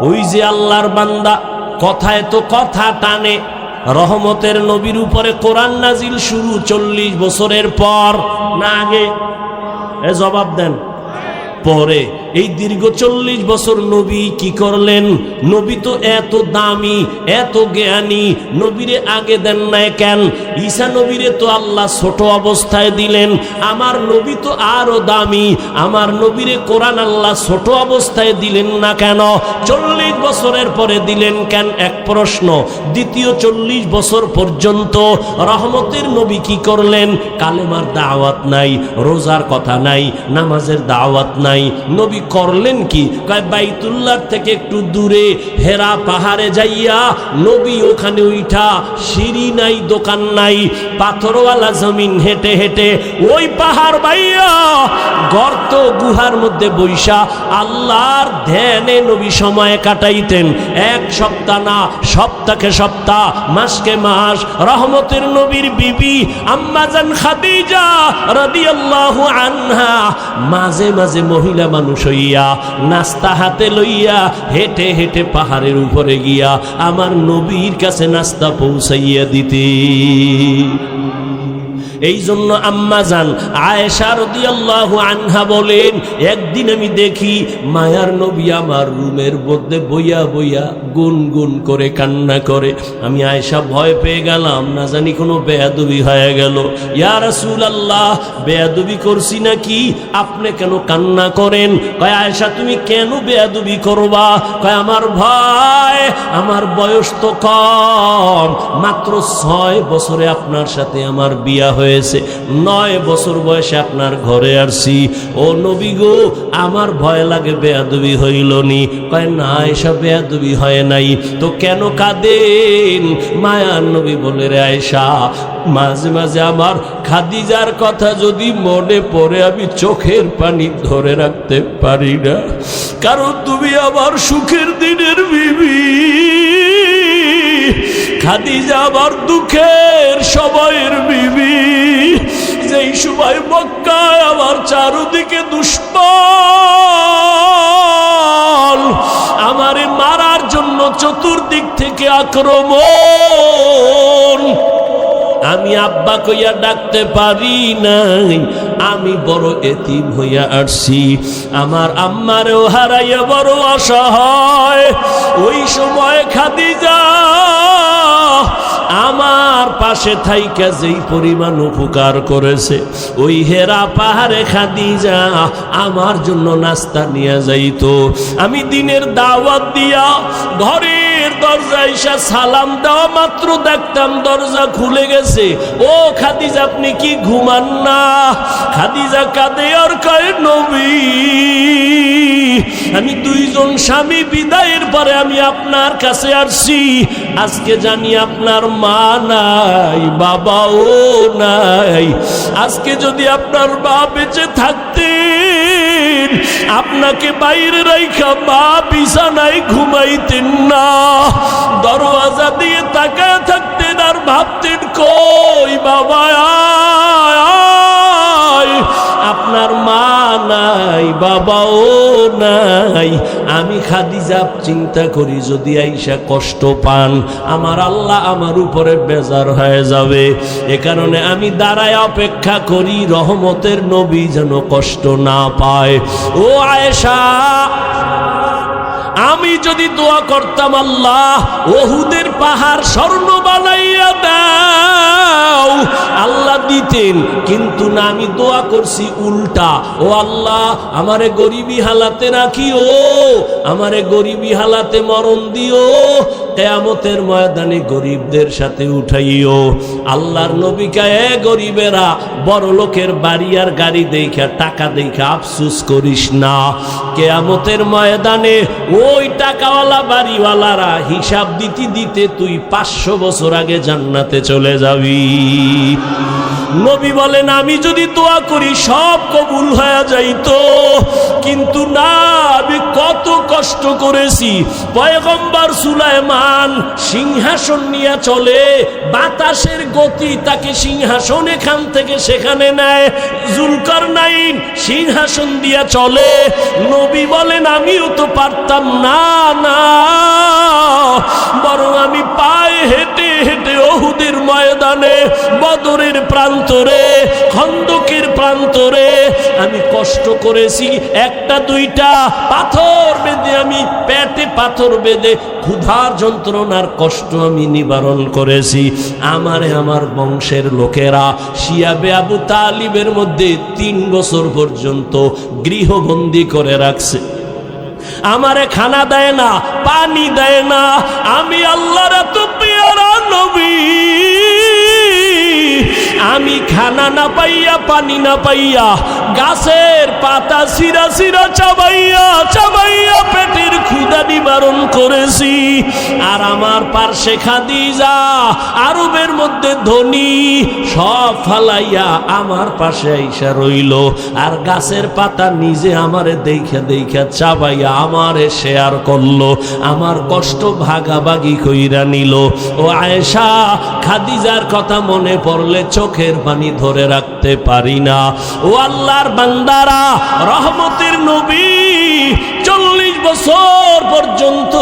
ওই যে আল্লাহর বান্দা কথায় তো কথা টানে। রহমতের নবীর উপরে কোরআন নাজিল শুরু 40 বছরের পর, না আগে? এ জবাব দেন। পরে এই দীর্ঘ 40 বছর নবী কি করলেন? নবী তো এত দামি, এত জ্ঞানী, নবীরে আগে দেন নাই কেন? ঈসা নবীরে তো আল্লাহ ছোট অবস্থায় দিলেন, আমার নবী তো আরো দামি, আমার নবীরে কোরআন আল্লাহ ছোট অবস্থায় দিলেন না কেন? 40 বছরের পরে দিলেন কেন? এক প্রশ্ন। দ্বিতীয় 40 বছর পর্যন্ত রহমতের নবী কি করলেন? কালেমার দাওয়াত নাই, রোজার কথা নাই, নামাজের দাওয়াত নাই। নবী করলেন কি? কয় বাইতুল্লাহ থেকে একটু দূরে হেরা পাহাড়ে যাইয়া নবী ওখানে উঠা, সিঁড়ি নাই, দোকান নাই, পাথরওয়ালা জমিন হেঁটে হেঁটে ওই পাহাড় বাইয়া গর্ত গুহার মধ্যে বৈশা আল্লাহর ধ্যানে নবী সময় কাটাইতেন। এক সপ্তাহ না, সপ্তাহকে সপ্তাহ, মাসকে মাস। রহমতের নবীর বিবি আম্মা জান খাদিজা রাদিয়াল্লাহু আনহা মাঝে মাঝে মহিলা মানুষ হইয়া নাস্তা হাতে লইয়া হেঁটে হেঁটে পাহাড়ের উপরে গিয়া আমার নবীর কাছে নাস্তা পৌঁছাইয়া দিতে। এই জন্য আম্মা জান আয়েশা রাদিয়াল্লাহু আনহা বলেন, একদিন আমি দেখি মায়ার নবী আমার রুমের মধ্যে বইয়া বইয়া গুনগুন করে কান্না করে। আমি আয়েশা ভয় পেয়ে গেলাম, না জানি কোনো বেয়াদবি হয়ে গেল। ইয়া রাসূলুল্লাহ, বেয়াদবি করছি নাকি? আপনি কেন কান্না করেন? কয় আয়েশা তুমি কেন বেয়াদবি করবা? কয় আমার ভাই, আমার বয়স তো কম, মাত্র 6 বছরে আপনার সাথে আমার বিয়া হয়েছে, 9 বছর বয়সে আপনার ঘরে আসছি। ও নবী গো, আমার ভয় লাগে বেয়াদবি হইল নি? কয় না আয়েশা, বেয়াদবি হয় নাই। তো কেন কাঁদেন? মায়ার নবী বলে, রে আয়েশা, মাঝে মাঝে আমার খাদিজার কথা যদি মনে পড়ে আমি চোখের পানি ধরে রাখতে পারি না, কারণ তুমি আমার সুখের দিনের বিবি। খাদিজা আমার দুঃখের সময়ের বিবি। যেই সময় মক্কায় আমার চারদিকে দুশমন আমারে মারার জন্য চতুর্দিক থেকে আক্রমণ, আমি আব্বা কইয়া ডাকতে পারি নাই, আমি বড় এতিম হইয়া আসছি, আমার আম্মারেও হারাইয়া বড় অসহায়। ওই সময় খাদিজা আমার পাশে থাইকা যেই পরিমাণ উপকার করেছে, ওই হেরা পাহাড়ে খাদিজা আমার জন্য নাস্তা নিয়ে যাইতো। আমি দিনের দাওয়াত দিয়া ঘরের দরজায় এসে সালাম দেওয়া মাত্র দেখতাম দরজা খুলে গেছে। ও খাদিজা, আপনি কি ঘুমান না? খাদিজা কাঁদে আর কয়, নবী, আমি 2 জন স্বামী বিদায়ের পরে আমি আপনার কাছে আসছি। আজকে জানি আপনার মা নাই, বাবাও নাই। আজকে যদি আপনার মা বেঁচে থাকতেন, আপনাকে বাইরে রাইখা মা বিছানায় ঘুমাইতেন না, দরওয়াজা দিয়ে তাকায় থাকতেন আর ভাবতেন, কই বাবা আয়, আপনার মা নাই, বাবাও নাই। আমি খাদিজা চিন্তা করি, যদি আইসা কষ্ট পান, আমার আল্লাহ আমার উপরে বেজার হয়ে যাবে। এ কারণে আমি দাঁড়ায় অপেক্ষা করি রহমতের নবী যেন কষ্ট না পায়। ও আয়েশা, আমি যদি দোয়া করতাম আল্লাহ ওহুদের পাহাড় স্বর্ণ বানাইয়া দাও, আল্লাহ দিতেন, কিন্তু না, আমি দোয়া করছি উল্টা। ও আল্লাহ, আমারে গরিবী হালাতে রাখিও, আমারে গরিবী হালাতে মরণ দিও, কিয়ামতের ময়দানে গরিবদের সাথে উঠাইও। আল্লাহর নবী কয়, এ গরিবেরা, বড় লোকের বাড়ি আর গাড়ি দেখা, টাকা দেখা আফসোস করিস না। কিয়ামতের ময়দানে ওই টাকাওয়ালা বাড়িওয়ালারা হিসাব দিতে দিতে তুই 500 বছর আগে জান্নাতে চলে যাবি। নবী বলেন, আমি যদি দোয়া করি সব কবুল হয়ে যাইতো, কিন্তু না, আমি কত কষ্ট করেছি। পয়গম্বর সুলাইমান সিংহাসন নিয়ে চলে, বাতাসের গতি তাকে সিংহাসন এখান থেকে সেখানে নেয়। জুলকারনাইন সিংহাসন দিয়া চলে। নবী বলেন, আমিও তো পারতাম না, না, বরং আমি পায়ে হেঁটে হেঁটে ওহুদের ময়দানে, বদরের প্রান্তরে, খন্দকের প্রান্তরে আমি কষ্ট করেছি। 1-2টা পাথর বেঁধে, আমি পেটে পাথর বেঁধে ক্ষুধার যন্ত্রণার কষ্ট আমি নিবারণ করেছি। আমারে আমার বংশের লোকেরা শিয়াবে আবু তালিবের মধ্যে 3 বছর পর্যন্ত গৃহবন্দী করে রাখছে। আমারে খানা দেয় না, পানি দেয় না। আমি আল্লাহর এত পেয়ারা নবী, আমি খানা না পাইয়া, পানি না পাইয়া গাছের পাতা চিরা চিরা চাবাইয়া চাবাইয়া পেটের ক্ষুধা নিবারণ করেছি। আর আমার পার্শ্বে খাদিজা, আরবের মধ্যে ধনী, সব ফালাইয়া আমার পাশে আইসা রইল। আর গাছের পাতা নিজে আমারে দেখা দেখা চাবাইয়া আমারে শেয়ার করলো, আমার কষ্ট ভাগাভাগি কইরা নিল। ও আয়েশা, খাদিজার কথা মনে পড়লে চোখের পানি ধরে রাখতে পারি না। ও আল্লাহর বান্দারা, রহমতের নবী 40 বছর পর্যন্ত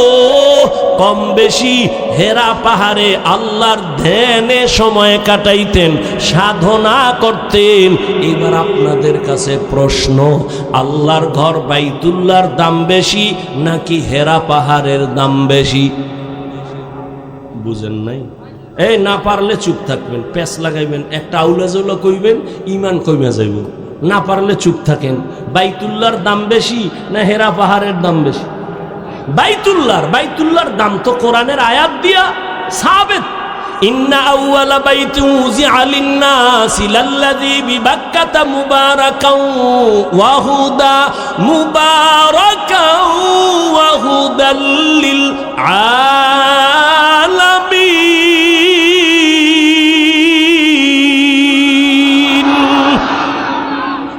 কম বেশি হেরা পাহাড়ে আল্লাহর ধ্যানে সময় কাটাইতেন, সাধনা করতেন। এবার আপনাদের কাছে প্রশ্ন, আল্লাহর ঘর বাইতুল্লাহর দাম বেশি নাকি হেরা পাহাড়ের দাম বেশি? বুঝেন নাই? এই না পারলে চুপ থাকবেন, পেছ লাগাইবেন, একটা আউলা জৌলা কইবেন, ইমান কইমা যাইব। না পারলে চুপ থাকেন। বাইতুল্লাহর দাম বেশি না হেরা পাহাড়ের দাম বেশি? বাইতুল্লাহর দাম তো কোরআনের আয়াত দিয়া সাবিত। ইন্না আউওয়ালা বাইতিন উযিআ লিন-নাসি লাল্লাযী বিবাক্কাতা মুবারাকাও ওয়া হুদা মুবারাকাও ওয়া হুদাল লিল আলামিন।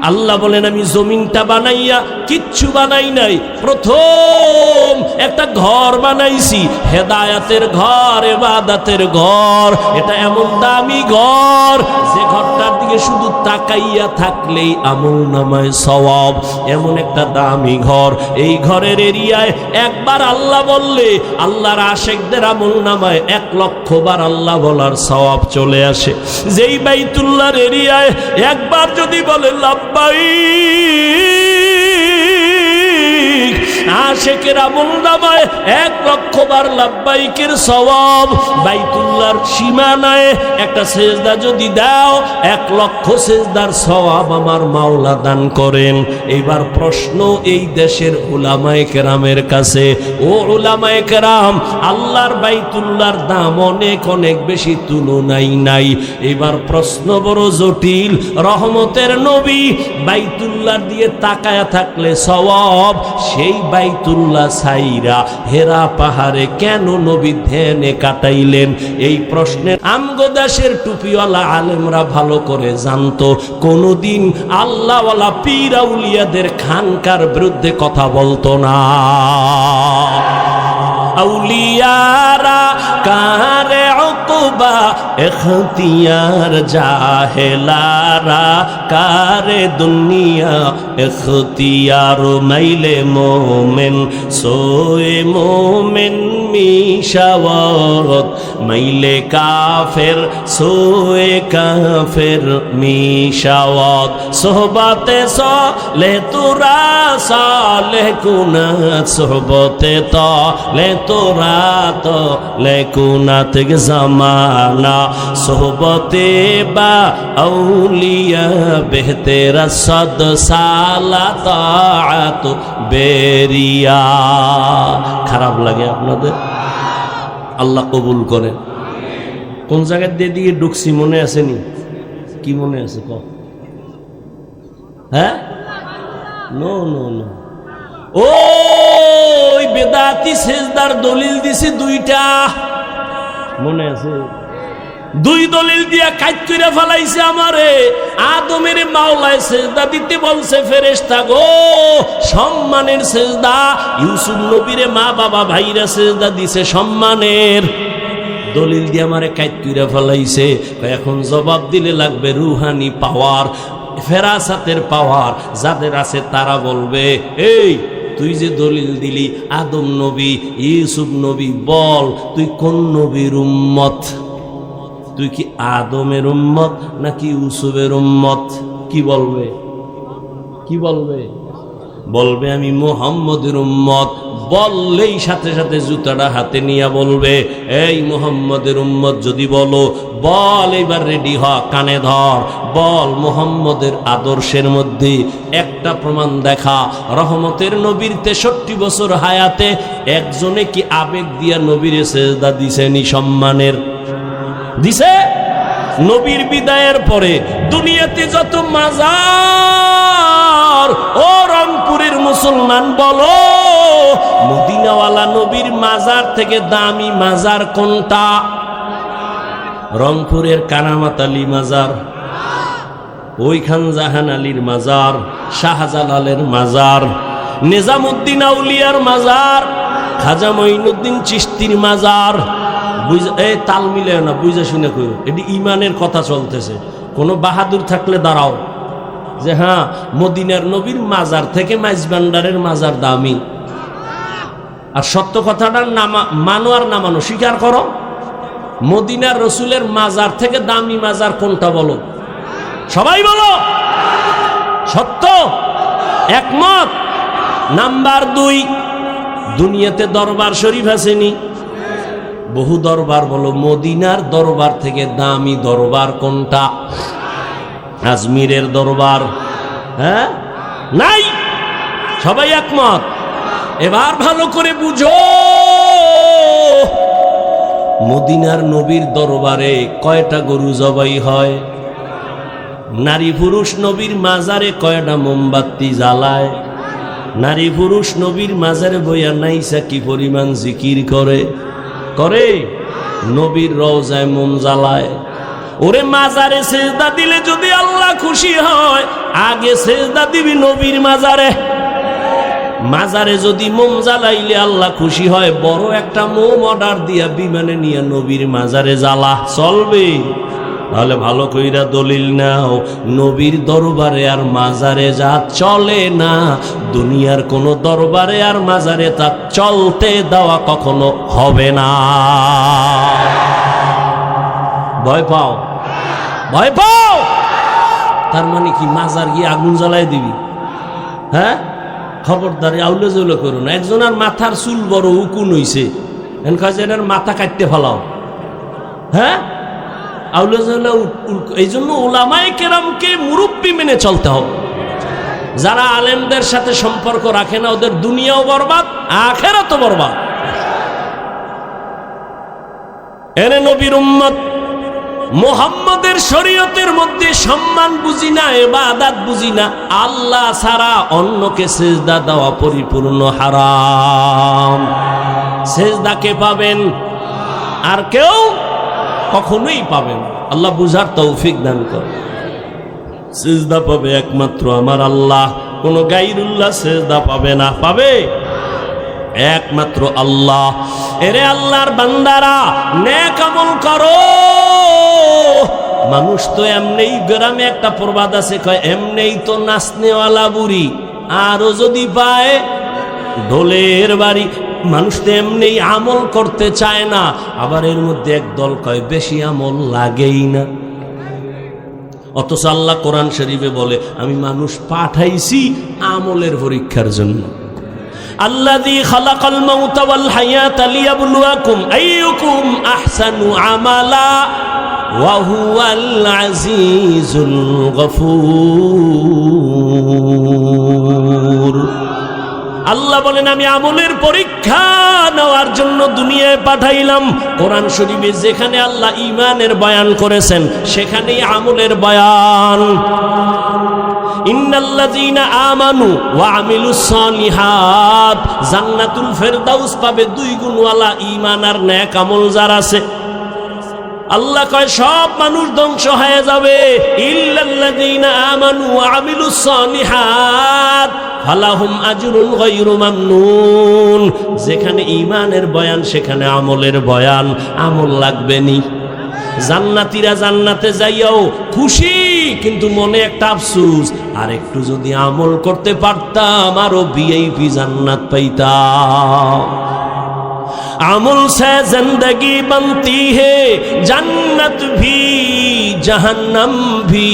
আল্লাহ বলেন, আমি জমিনটা বানাইয়া কিচ্ছু বানাই নাই, প্রথম একটা ঘর বানাইছি, হেদায়াতের ঘর, ইবাদতের ঘর। এটা এমন দামি ঘর যে ঘরটার দিকে শুধু তাকাইয়া থাকলেই আমলনামায় সওয়াব। এমন একটা দামি ঘর। এই ঘরের এরিয়ায় একবার আল্লাহ বললে আল্লাহর আশিকদের আমলনামায় 1 লক্ষ বার আল্লাহ বলার সওয়াব চলে আসে। যেই বাইতুল্লাহর এরিয়ায় একবার যদি বলে লাব্বাইক, আশিকের আমলনামায় 1 লক্ষ বার লাব্বাইকের সওয়াব। বাইতুল্লাহর সীমানায় একটা সেজদা যদি দাও, 1 লক্ষ সেজদার সওয়াব আমার মাওলা দান করেন। এবার প্রশ্ন এই দেশের উলামায়ে কেরামের কাছে, ও উলামায়ে কেরাম, আল্লাহর বাইতুল্লাহর দাম অনেক অনেক বেশি, তুলনাই নাই। এবার প্রশ্ন বড় জটিল। রহমতের নবী বাইতুল্লাহ দিয়ে তাকায়া থাকলে সওয়াব, সেই বাইতুল্লাহ সাইরা হেরা পাহাড়ে কেন নবী ধ্যানে কাটাইলেন? এই প্রশ্নের আমগো দেশের টুপিওয়ালা আলেমরা ভালো করে জানতো। কোনদিন আল্লাহওয়ালা পীর আউলিয়াদের খানকার বিরুদ্ধে কথা বলতো না। আউলিয়ারা কারে উকবা ইখতিয়ার, জাহেলারা কারে দুনিয়া ইখতিয়ার। মাইলে মোমেন সোয়ে মোমেন মিশাওয়াত, মাইলে কাফের সোয়ে কাফের মিশাওয়াত। সোহবতে সলে তোরা সালেহ কুনাত, সোহবতে তলে তোরা তো লেকুনাত জামানা। সোহবতে বা আউলিয়া বেহতেরা সদ সালা তাআত বেরিয়া। খারাপ লাগে আপনাদের? আল্লাহ কবুল করেন। কোন জায়গায় দিয়ে দিয়ে ঢুকছি মনে আসেনি? কি মনে আছে ক? হ্যাঁ, নো নো নো, ওই বেদাতি সেজদার দলিল দিছি 2টা, মনে আছে? 2 দলিল দিয়া কাট কইরা ফেলাইছে আমারে। আদমের মাওলায় সেজদা দিতে বলছে ফেরেশতা গো, সম্মানের সেজদা। ইউসুফ নবীরে মা বাবা ভাইরা সেজদা দিছে সম্মানের। দলিল দিয়ে আমারে কাট কইরা ফেলাইছে। এখন জবাব দিলে লাগবে রুহানি পাওয়ার, ফেরাসাতের পাওয়ার যাদের আছে তারা বলবে, এই তুই যে দলিল দিলি আদম নবী, ইউসুফ নবী, বল তুই কোন নবীর উম্মত? তুই কি আদমের উম্মত নাকি ইউসুফের উম্মত? কি বলবে? কি বলবে? বলবে আমি মুহাম্মদের উম্মত। বললেই সাথে সাথে জুতাটা হাতে নিয়ে বলবে, এই মুহাম্মদের উম্মত যদি বলো, বল এবার রেডি হ, কানে ধর, বল মুহাম্মদের আদর্শের মধ্যে একটা প্রমাণ দেখা। রহমতের নবীর 63 বছর হায়াতে একজনে কি আবেগ দিয়া নবীর সেজদা দিছেনি? সম্মানের দিছে? নবীর বিদায়ের পরে দুনিয়াতে যত মাজার পর ও রংপুরের মুসলমান বলো, মদিনাওয়ালা নবীর মাজার থেকে দামি মাজার কোনটা? রংপুরের কারামাত আলী মাজার, ওইখান জাহান আলীর মাজার, শাহজালালের মাজার, নিজামুদ্দিন আউলিয়ার মাজার, খাজা মঈনুদ্দিন চিশতির মাজার। এই তাল মিলে না, বুঝা শুনে কইও, এটি ইমানের কথা চলতেছে। কোনো বাহাদুর থাকলে দাঁড়াও যে হ্যাঁ মদিনার নবীর মাজার থেকে মাইজবান্ডারের মাজার দামি। আর সত্য কথাটা মানো আর না মানো স্বীকার করো। মদিনার রসুলের মাজার থেকে দামি মাজার কোনটা বলো? সবাই বলো সত্য, একমত। নাম্বার 2, দুনিয়াতে দরবার শরীফ আসেনি? বহু দরবার, বলো মদিনার দরবার থেকে দামি দরবার কোনটা? আজমিরের দরবার? হ্যাঁ, নাই। সবাই একমত। এবার ভালো করে বুঝো, মদিনার নবীর দরবারে কয়টা গরু জবাই হয়? নারী পুরুষ নবীর মাজারে কয়টা মোমবাতি জ্বালায়? নারী পুরুষ নবীর মাজারে বইয়া নাইসা কি পরিমাণ জিকির করে? নবীর রওজায় মোম জ্বালায়। ওরে মাজারে সেজদা দিলে যদি আল্লাহ খুশি হয়, আগে সেজদা দিবি নবীর মাজারে। মাজারে যদি মোম জ্বালাইলে আল্লাহ খুশি হয়, বড় একটা মোম অর্ডার দিয়া বিমানে নিয়ে নবীর মাজারে জ্বালা, চলবে? তাহলে ভালো কইরা দলিল নাও, নবীর দরবারে আর মাজারে যা চলে না, দুনিয়ার কোন দরবারে আর মাজারে তা চলতে দেওয়া কখনো হবে না। ভয় পাও? ভয় পাও? তার মানে কি মাজার গিয়ে আগুন জ্বালাই দিবি? হ্যাঁ, খবরদারি আউলে জৌলে করো না। একজনের মাথার চুল বড় উকুন হইছে, এর মাথা কাটতে ফেলাও। হ্যাঁ, আউলে জৌলে। এই জন্য ওলামায়ে কেরামকে মুরব্বি মেনে চলতে হবে। যারা আলেমদের সাথে সম্পর্ক রাখে না, ওদের দুনিয়াও বরবাদ, আখিরাতও বরবাদ। এনে নবীর উম্মত, মুহাম্মদের শরীয়তের মধ্যে সম্মান বুঝি না, ইবাদত বুঝি না, আল্লাহ ছাড়া অন্যকে সিজদা দেওয়া পরিপূর্ণ হারাম। সিজদা কে পাবেন? আর কেউ কখনোই পাবেন। আল্লাহ বুঝার তৌফিক দান করে। সিজদা পাবে একমাত্র আমার আল্লাহ, কোন গায়রুল্লাহ সিজদা পাবে না। পাবে একমাত্র আল্লাহ। এরে আল্লাহর বান্দারা, নেক আমল করো। মানুষ তো এমনেই, গ্রামে একটা প্রবাদ আছে, কয় এমনেই তো নাচনেওয়ালা বুড়ি, আরো যদি পায় ঢোলের বাড়ি। মানুষ তো এমনেই আমল করতে চায় না, আবার এর মধ্যে একদল কয় বেশি আমল লাগেই না। অথচ আল্লাহ কোরআন শরীফে বলে, আমি মানুষ পাঠাইছি আমলের পরীক্ষার জন্য। আল্লাযী খালাকাল মাউতা ওয়াল হায়াতা লিয়াবলুয়াকুম আইয়ুকুম আহসানু আমালা ওয়া হুয়াল আজিজুল গফুর। আল্লাহ বলেন, আমি আমলের পরীক্ষা নেওয়ার জন্য দুনিয়ায় পাঠাইলাম। কোরআন শরীফে যেখানে আল্লাহ ঈমানের বয়ান করেছেন, সেখানেই আমলের বয়ান। ইন্নাল্লাযীনা আমানু ওয়া আমিলুস সালিহাত, জান্নাতুল ফেরদাউস পাবে 2 গুণওয়ালা ঈমান আর নেক আমল যার আছে। আল্লাহ কয় সব মানুষ ধ্বংস হয়ে যাবে, ইল্লাল্লাযীনা আমানু ওয়া আমিলুস সালিহাত ফালাহুম আজরুন গায়রু মামনুন। যেখানে ঈমানের বয়ান, সেখানে আমলের বয়ান। আমল লাগবে নি। জান্নাতীরা জান্নাতে যাইয়াও খুশি, কিন্তু মনে একটা আফসোস, আর একটু যদি আমল করতে পারতাম আরো ভিআইপি জান্নাত পাইতাম। अमल से जिंदगी बनती है जन्नत भी जहन्नम भी,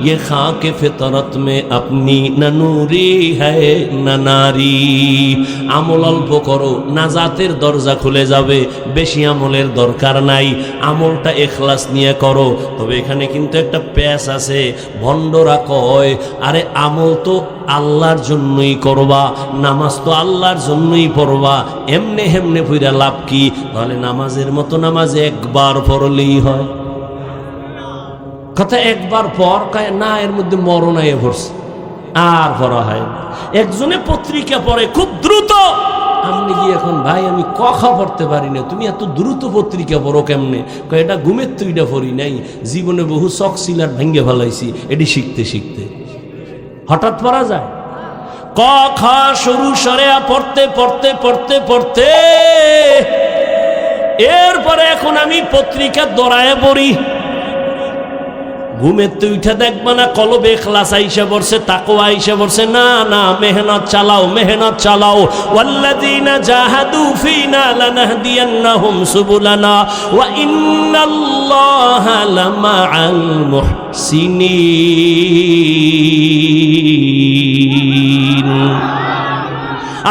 ये खाक फितरत में अपनी न नूरी है न नारी। আমল অল্প করো, নাজাতের দরজা খুলে যাবে। বেশি আমলের দরকার নাই, আমলটা ইখলাস নিয়ে করো। তবে এখানে কিন্তু একটা প্যাচ আছে। ভণ্ডরা কয়, আরে আমল তো আল্লাহর জন্যই করবা, নামাজ তো আল্লাহর জন্যই পড়বা, এমনে হেমনে পড়া লাভ কি? তাহলে নামাজের মতো নামাজ একবার পড়লেই হয়। কথা একবার পর কয় না, এর মধ্যে মরণ আইয়া পড়ছে। আর পড়া হয় না। একজনে পত্রিকা পড়ে খুব দ্রুত, আপনি কি এখন ভাই আমি কথা পড়তে পারি না, তুমি এত দ্রুত পত্রিকা পড়ো কেমনে? এটা ঘুমের তো এটা পড়ি নাই, জীবনে বহু চক সিলার ভেঙ্গে ফেলাইছি, এটি শিখতে শিখতে হঠাৎ পড়া যায়। ক খ সরু সরে পড়তে পড়তে পড়তে পড়তে এরপরে এখন আমি পত্রিকা দৌড়ায় পড়ি। ঘুমের তো উঠে দেখবা না কলবে ইখলাস আইসা পড়ছে, তাকওয়া আইসা পড়ছে। না না, মেহনত চালাও, মেহনত চালাও। ওয়াল্লাযীনা জাহাদু ফীনা লানাহদিয়ান্নাহুম সুবুলানা ওয়া ইন্নাল্লাহা লামাআল মুহসিনিন।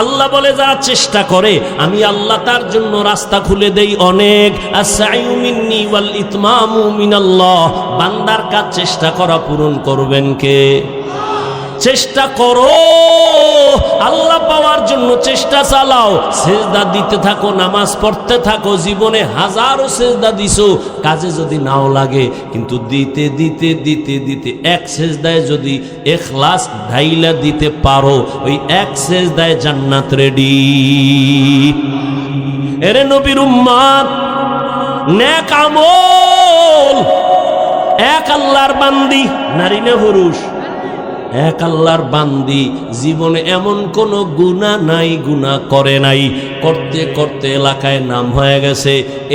আল্লাহ বলে যারা চেষ্টা করে আমি আল্লাহ তার জন্য রাস্তা খুলে দেই অনেক। আস-সা'য়ু মিন্নি ওয়াল ইতমামু মিনাল্লাহ। বান্দার কাজ চেষ্টা করা পূরণ করবেন কে? চেষ্টা করো, আল্লাহ পাওয়ার জন্য চেষ্টা চালাও, সেজদা দিতে থাকো, নামাজ পড়তে থাকো। জীবনে হাজারো সেজদা দিছো, কাজে যদি নাও লাগে, কিন্তু দিতে দিতে দিতে দিতে এক সেজদায় যদি ইখলাস ঢাইলা দিতে পারো, ওই এক সেজদায় জান্নাত রেডি। এরে নবীর উম্মত, নেক আমল, এক আল্লাহর বান্দি, নারী না পুরুষ, এক আল্লাহর বান্দি, জীবনে এমন কোন গুনাহ নাই, গুনাহ করে নাই, করতে করতে এলাকায় নাম হয়ে গেছে,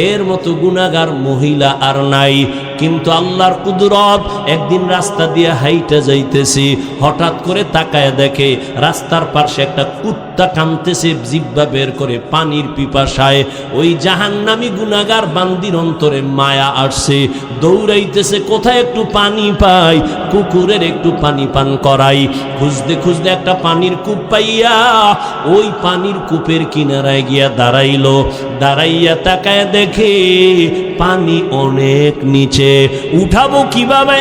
এর মতো গুনাহগার মহিলা আর নাই। কিন্তু আল্লাহর কুদরত, একদিন রাস্তা দিয়ে হাইটা যাইতেছি, হঠাৎ করে তাকায় দেখে রাস্তার পাশে একটা কুত্তা কাঁদতেছে জিহ্বা বের করে পানির পিপাসায়। ওই জাহান্নামী গুনাহগার বান্দির অন্তরে মায়া আসছে, দৌড়াইতেছে কোথায় একটু পানি পাই, কুকুরের একটু পানি পান করাই। খুঁজতে খুঁজতে একটা পানির কূপ পাইয়া ওই পানির কূপের কিনারায় গিয়া দাঁড়াইলো। দাঁড়াইয়া তাকায় দেখে পানি অনেক নিচে, উঠাবো কিভাবে?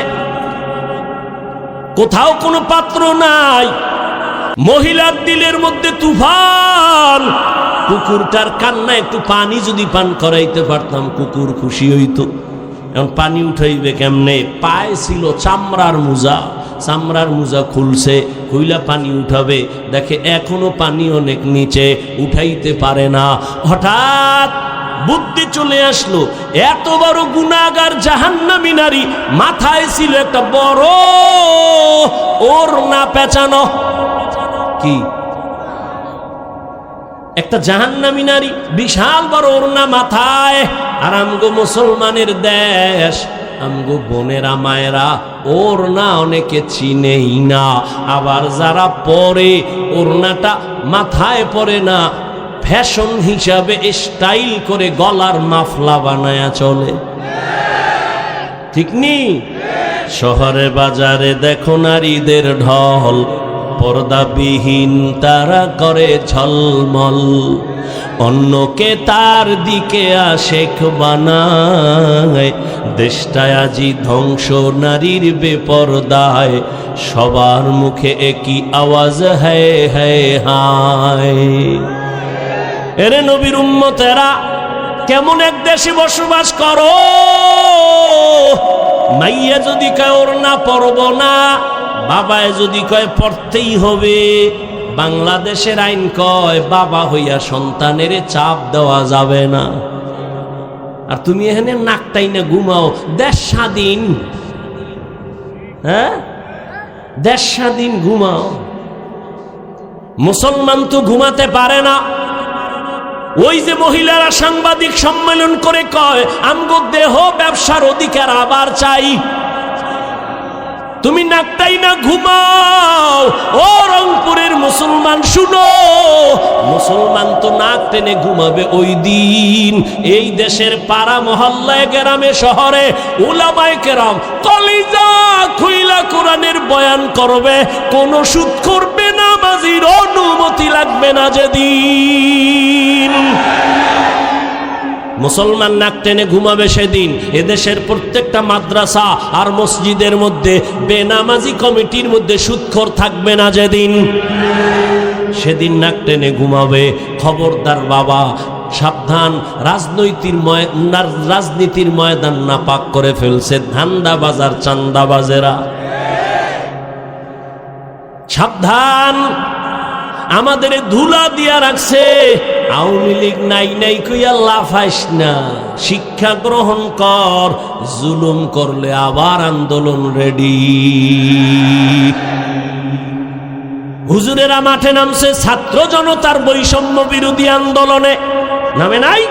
কোথাও কোনো পাত্র নাই। মহিলার দিলের মধ্যে তুফান। কুকুরটার কান্না একটু পানি যদি পান করাইতে পারতাম, কুকুর খুশি হইতো। এখন পানি উঠাইবে কেমনে? পায়ে ছিল চামড়ার মোজা, চামড়ার মোজা খুলছে, খুইলা পানি উঠাবে, দেখে এখনো পানি অনেক নিচে, উঠাইতে পারে না। হঠাৎ বুদ্ধি চলে আসলো, এত বড় গুনাহগার জাহান্নামী নারী, মাথায় ছিল একটা বড় ওড়না পেঁচানো। কি? একটা জাহান্নামী নারী, বিশাল বড় ওড়না মাথায়। আর আমগো মুসলমানের দেশ, আমগো বোনেরা মায়েরা ওড়না অনেকে চিনেই না। আবার যারা পরে ওড়নাটা মাথায় পরে না, ফ্যাশন হিসাবে স্টাইল করে গলার মাফলা বানায়া চলে, ঠিক নি? শহরে বাজারে দেখো নারীদের ঢল, পর্দাবিহীন তারা করে ঝলমল, অন্যকে তার দিকে আশেক বানায়। দেশটায় আজি ধ্বংস নারীর বেপরদায়, সবার মুখে একই আওয়াজ হ্যায় হ্যায় হায়। এরে নবীর উম্মতেরা, কেমন এক দেশে বসবাস করো? মাইয়া যদি কয় ওড়না পরব না, বাবায় যদি কয় পড়তেই হবে। বাংলাদেশের আইন কয় বাবা হইয়া সন্তানের চাপ দেওয়া যাবে না। আর তুমি এখানে নাকটাই না ঘুমাও। দেশ স্বাধীন, হ্যাঁ, দেশ স্বাধীন, ঘুমাও। মুসলমান তো ঘুমাতে পারে না। ওই যে মহিলারা সাংবাদিক সম্মেলন করে কয় আমগো দেহ ব্যবসার অধিকার আবার চাই, তুমি নাকটাই না ঘুমাও। ও রংপুরের মুসলমান শুনো, মুসলমান তো নাক টেনে ঘুমাবে ওই দিন এই দেশের পাড়া মহল্লায়, গ্রামে শহরে উলামায়ে কেরাম কলিজা খুইলা কোরআনের বয়ান করবে, কোন সুদ করবে না, নামাজির অনুমতি লাগবে না যেদিন। মুসলমান নাক টেনে ঘুমাবে সেদিন এদেশের প্রত্যেকটা মাদ্রাসা আর মসজিদের মধ্যে বেনামাজি কমিটির মধ্যে সুদখোর থাকবে না যেদিন, সেদিন নাক টেনে ঘুমাবে। খবরদার বাবা, সাবধান, রাজনীতির ময়দান নাপাক করে ফেলছে ধান্দাবাজ আর চান্দাবাজেরা। সাবধান, আমাদের ধুলা দিয়া রাখছে। আওয়ামী লীগ নাই নাই কইয়া লাফাইস না, শিক্ষা গ্রহণ কর। জুলুম করলে আবার আন্দোলন রেডি। হুজুরেরা মাঠে নামছে ছাত্র জনতার বৈষম্য বিরোধী আন্দোলনে, নামে নাই?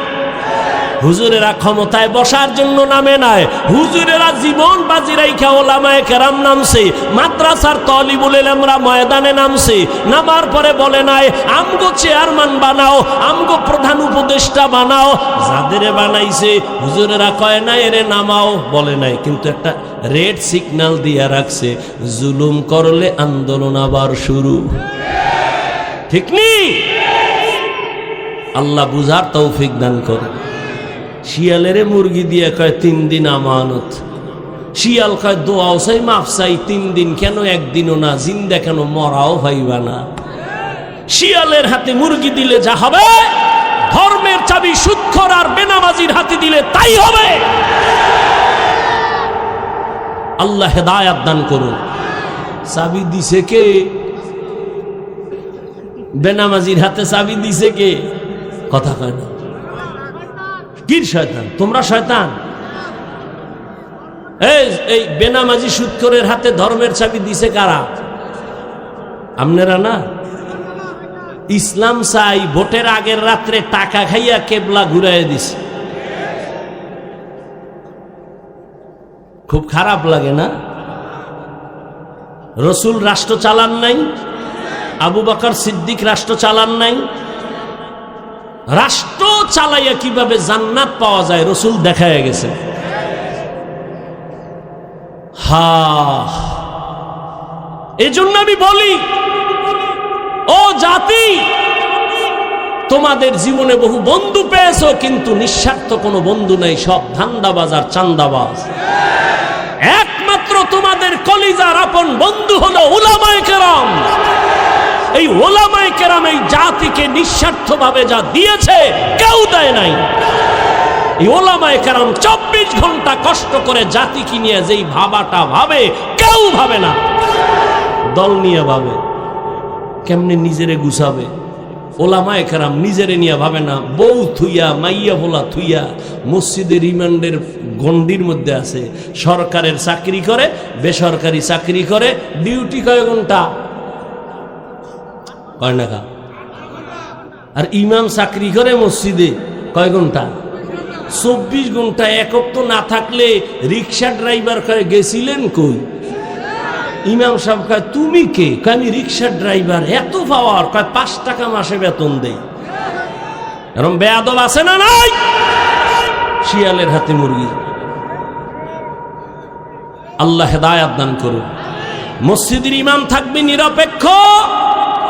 হুজুরেরা ক্ষমতায় বসার জন্য নামে নাই, হুজুরেরা জীবন বাজি রাইখা ওলামায়ে কেরাম নামছে। মাদ্রাসার তলিবুল ইলমরা ময়দানে নামছে, নামার পরে বলে নাই আমগো চেয়ারম্যান বানাও, আমগো প্রধান উপদেষ্টা বানাও। যাদের বানাইছে হুজুরেরা কয় নাই এরে নামাও, বলে নাই, কিন্তু একটা রেড সিগন্যাল দিয়া রাখছে, জুলুম করলে আন্দোলন আবার শুরু। ঠিক নি? আল্লাহ বুঝার তৌফিক দান করে। শিয়ালেরে মুরগি দিয়ে কয় 3 দিন আমানত, শিয়াল কয় দোয়াও চাই মাফ চাই 3 দিন কেন, একদিনও না, জিন্দা কেন, মরাও ভাইবা না। শিয়ালের হাতে মুরগি দিলে যা হবে, ধর্মের চাবি সুদখোর আর বেনামাজির হাতে দিলে তাই হবে। আল্লাহ হেদায়াত দান করুন। চাবি দিছে কে? বেনামাজির হাতে চাবি দিছে কে? কথা কয় না। কির শয়তান? তোমরা শয়তান। এই বেনামাজি সুদখোরের হাতে ধর্মের চাবি দিছে কারা? আপনারা না? ইসলাম চাই ভোটের আগের রাত্রে টাকা খাইয়া কেবলা ঘুরাইয়া দিছে। খুব খারাপ লাগে না? রসুল রাষ্ট্র চালান নাই, আবু বকর সিদ্দিক রাষ্ট্র চালান নাই। রাষ্ট্র চালাইয়া কিভাবে জান্নাত পাওয়া যায় রসুল দেখায় গেছে। এজন্য আমি বলি, ও জাতি, তোমাদের জীবনে বহু বন্ধু পেয়েছো, কিন্তু নিঃস্বার্থ কোনো বন্ধু নাই, সব ধান্দাবাজ আর চান্দাবাজ। একমাত্র তোমাদের কলিজার আপন বন্ধু হলো উলামায়ে কেরাম। এই উলামায়ে কেরাম এই জাতিকে নিঃস্বার্থভাবে যা দিয়েছে কেউ দেয় নাই। এই উলামায়ে কেরাম 24 ঘন্টা কষ্ট করে জাতিকে নিয়ে যেই ভাবাটা ভাবে কেউ ভাবে না। দল নিয়ে ভাবে, কেমনে নিজেরে গুছাবে। উলামায়ে কেরাম নিজেরে নিয়ে ভাবে না। বউ থুইয়া, মাইয়া ভোলা থুইয়া মসজিদের রিমান্ডের গণ্ডির মধ্যে আছে। সরকারের চাকরি করে, বেসরকারি চাকরি করে, ডিউটি কয় ঘন্টা? কয় না? আর ইমাম চাকরি করে মসজিদে কয় ঘন্টা? 24 ঘন্টা। একক তো না থাকলে রিক্সা ড্রাইভার কয় গেছিলেন কই? ইমাম সাহেব কয় তুমি কে? কয় আমি রিক্সা ড্রাইভার। এত পাওয়ার? কয় 5 টাকা মাসে বেতন দেই। এরকম বেয়াদব আছে না নাই? শিয়ালের হাতে মুরগি। আল্লাহ হেদায়াত দান করুন। মসজিদের ইমাম থাকবে নিরপেক্ষ,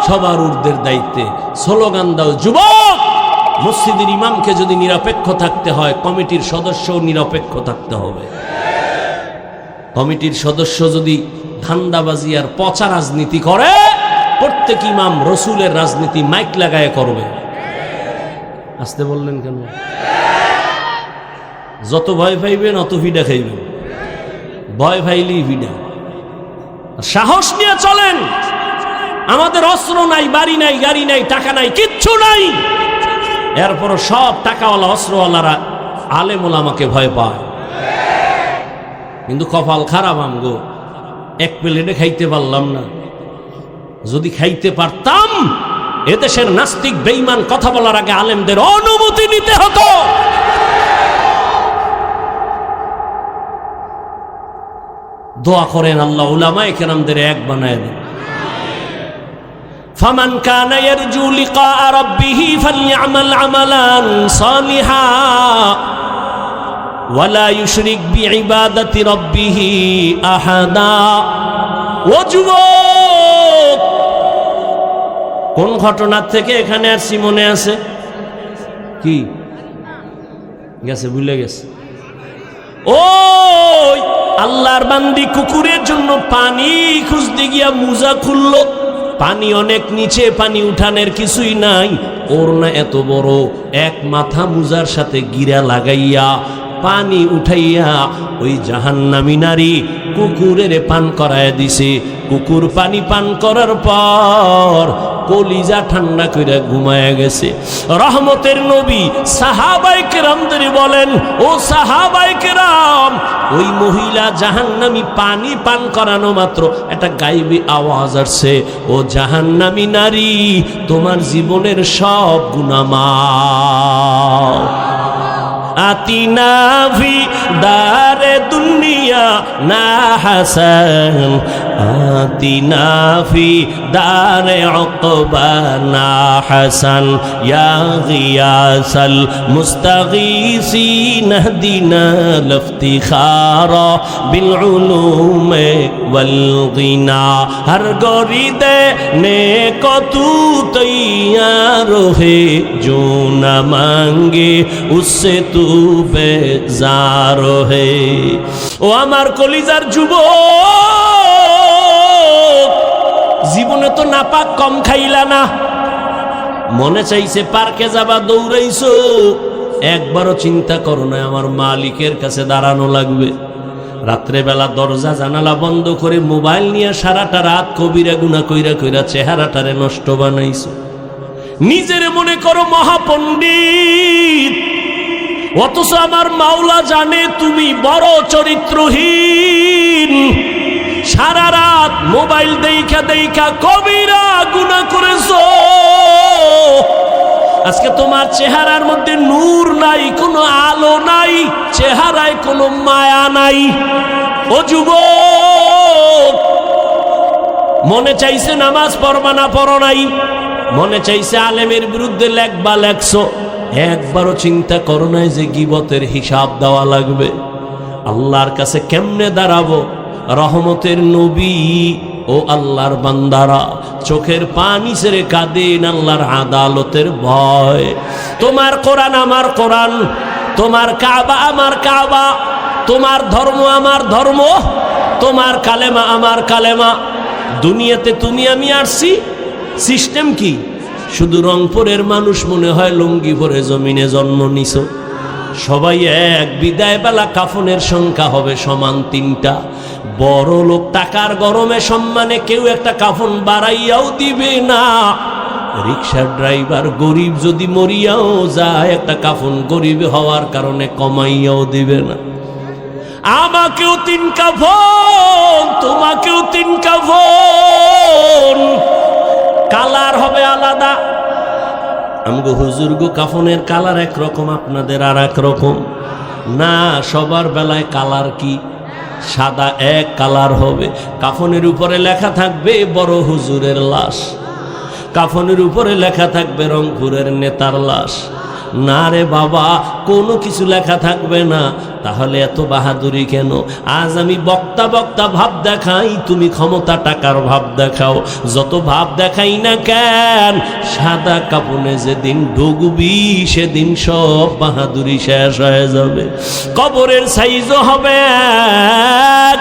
সবার ঊর্ধ্বের দায়িত্বে। স্লোগান দাও যুবক, মসজিদের ইমামকে যদি নিরপেক্ষ থাকতে হয়, কমিটির সদস্যও নিরপেক্ষ থাকতে হবে। কমিটির সদস্য যদি ধান্দাবাজি আর পচা রাজনীতি করে, প্রত্যেক ইমাম রসুলের রাজনীতি মাইক লাগায় করবে। আসতে বললেন কেন? যত ভয় পাইবেন অত ভিডা খাইবেন। ভয় পাইলেই ভিডা। সাহস নিয়ে চলেন। আমাদের অস্ত্র নাই, বাড়ি নাই, গাড়ি নাই, টাকা নাই, কিচ্ছু নাই। এরপরও সব টাকাওয়ালা অস্ত্রওয়ালারা আলেম ওলামাকে ভয় পায়। কিন্তু কপাল খারাপ আমগো, এক প্লেটে খাইতে পারলাম না। যদি খাইতে পারতাম, এদেশের নাস্তিক বেঈমান কথা বলার আগে আলেমদের অনুমতি নিতে হতো। দোয়া করেন আল্লাহ উলামায়ে কেরামদের এক বানায় দেন। ফামান কানা ইয়ারজু লিকা রাব্বিহি ফালইআমাল আমালান সালিহা ওয়ালা ইউশরিক বিইবাদাতি রাব্বিহি আহাদা। ও যুবক, কোন ঘটনা থেকে এখানে আসছি মনে আছে কি? গেছে, ভুলে গেছে। ওই আল্লাহর বান্দি কুকুরের জন্য পানি খুঁজতে গিয়া মুজা খুলল। পানি অনেক নিচে, পানি উঠানের কিছুই নাই। ওর না এত বড়, এক মাথা মুজার সাথে গিরা লাগাইয়া পানি উঠাইয়া ওই জাহান্নামী নারী কুকুরের পান করায় দিছে। কুকুর পানি পান করার পর কলিজা ঠান্ডা করে ঘুমায় গেছে। রহমতের নবী সাহাবায়ে কেরামদের বলেন, ও সাহাবায়ে কেরাম, ওই মহিলা জাহান্নামী পানি পান করানো মাত্র একটা গায়েবী আওয়াজ আসছে, ও জাহান্নামী নারী, তোমার জীবনের সব গুনাহ মাফ। আতিনা ফি দারে দুনিয়া না হাসান, আতিনা ফি দারে উকবা না হাসান, ইয়া গিয়াসাল মুস্তাগীসিন হদিনা লফতিখারা বিল উলুমে ওয়াল গিনা। হর গরিদে নেক তু তৈয়ার হে, जो न मांगे उससे तू बेजार है। ও আমার কলিজার যুবক, জীবনে তো নাপাক কম খাইলা না, মনে চাইছে পার্কে যাবা, দৌড়াইছো, একবারও চিন্তা করো না আমার মালিকের কাছে দাঁড়ানো লাগবে। রাত্রেবেলা দরজা জানালা বন্ধ করে মোবাইল নিয়ে সারাটা রাত কবিরা গুনাহ কইরা কইরা চেহারাটারে নষ্ট বানাইছো। নিজের মনে করো মহাপণ্ডিত, অথচ আমার মাওলা জানে তুমি বড় চরিত্রহীন। সারা রাত মোবাইল দেখা দেখা কবিরা গুনাহ করেছো। আজকে তোমার চেহারার মধ্যে নূর নাই, কোনো আলো নাই, চেহারায় কোনো মায়া নাই। ও যুবক, মনে চাইছে নামাজ পড়বা না, পড়ো নাই। মনে চাইছে আলেমের বিরুদ্ধে লেখবা, লেখছো, একবারও চিন্তা করো নাই যে গীবতের হিসাব দেওয়া লাগবে। আল্লাহর কাছে কেমনে দাঁড়াবো? রহমতের নবী ও আল্লাহর বান্দারা চোখের পানি ছেড়ে কাঁদেন আল্লাহর আদালতের ভয়। তোমার কোরআন আমার কোরআন, তোমার কাবা আমার কাবা, তোমার ধর্ম আমার ধর্ম, তোমার কালেমা আমার কালেমা। দুনিয়াতে তুমি আমি আসছি, সিস্টেম কি? শুধু রংপুরের মানুষ মনে হয় লুঙ্গি পরে জমিনে জন্ম নিছো। সবাই এক, বিদায় বেলা কাফনের সংখ্যা হবে সমান 3টা। বড় লোক টাকার গরমে সম্মানে কেউ একটা কাফন বাড়াইয়াও দিবে না। রিক্সার ড্রাইভার গরিব যদি মরিয়াও যায়, একটা কাফন গরিব হওয়ার কারণে কমাইয়াও দিবে না। আমাকেও 3 কাফন, তোমাকেও 3 কাফন, কালার হবে আলাদা। আমগো হুজুর গো কাফনের কালার একরকম, আপনাদের আর এক রকম না। সবার বেলায় কালার কি? সাদা এক কালার হবে। কাফনের উপরে লেখা থাকবে বড় হুজুরের লাশ, কাফনের উপরে লেখা থাকবে রংপুরের নেতার লাশ। না রে বাবা, কোনো কিছু লেখা থাকবে না। তাহলে এত বাহাদুরি কেন? আজ আমি বক্তা বক্তা ভাব দেখাই, তুমি ক্ষমতা টাকার ভাব দেখাও। যত ভাব দেখাই না কেন, সাদা কাপনে যেদিন ঢুকবি সেদিন সব বাহাদুরি শেষ হয়ে যাবে। কবরের সাইজও হবে এক,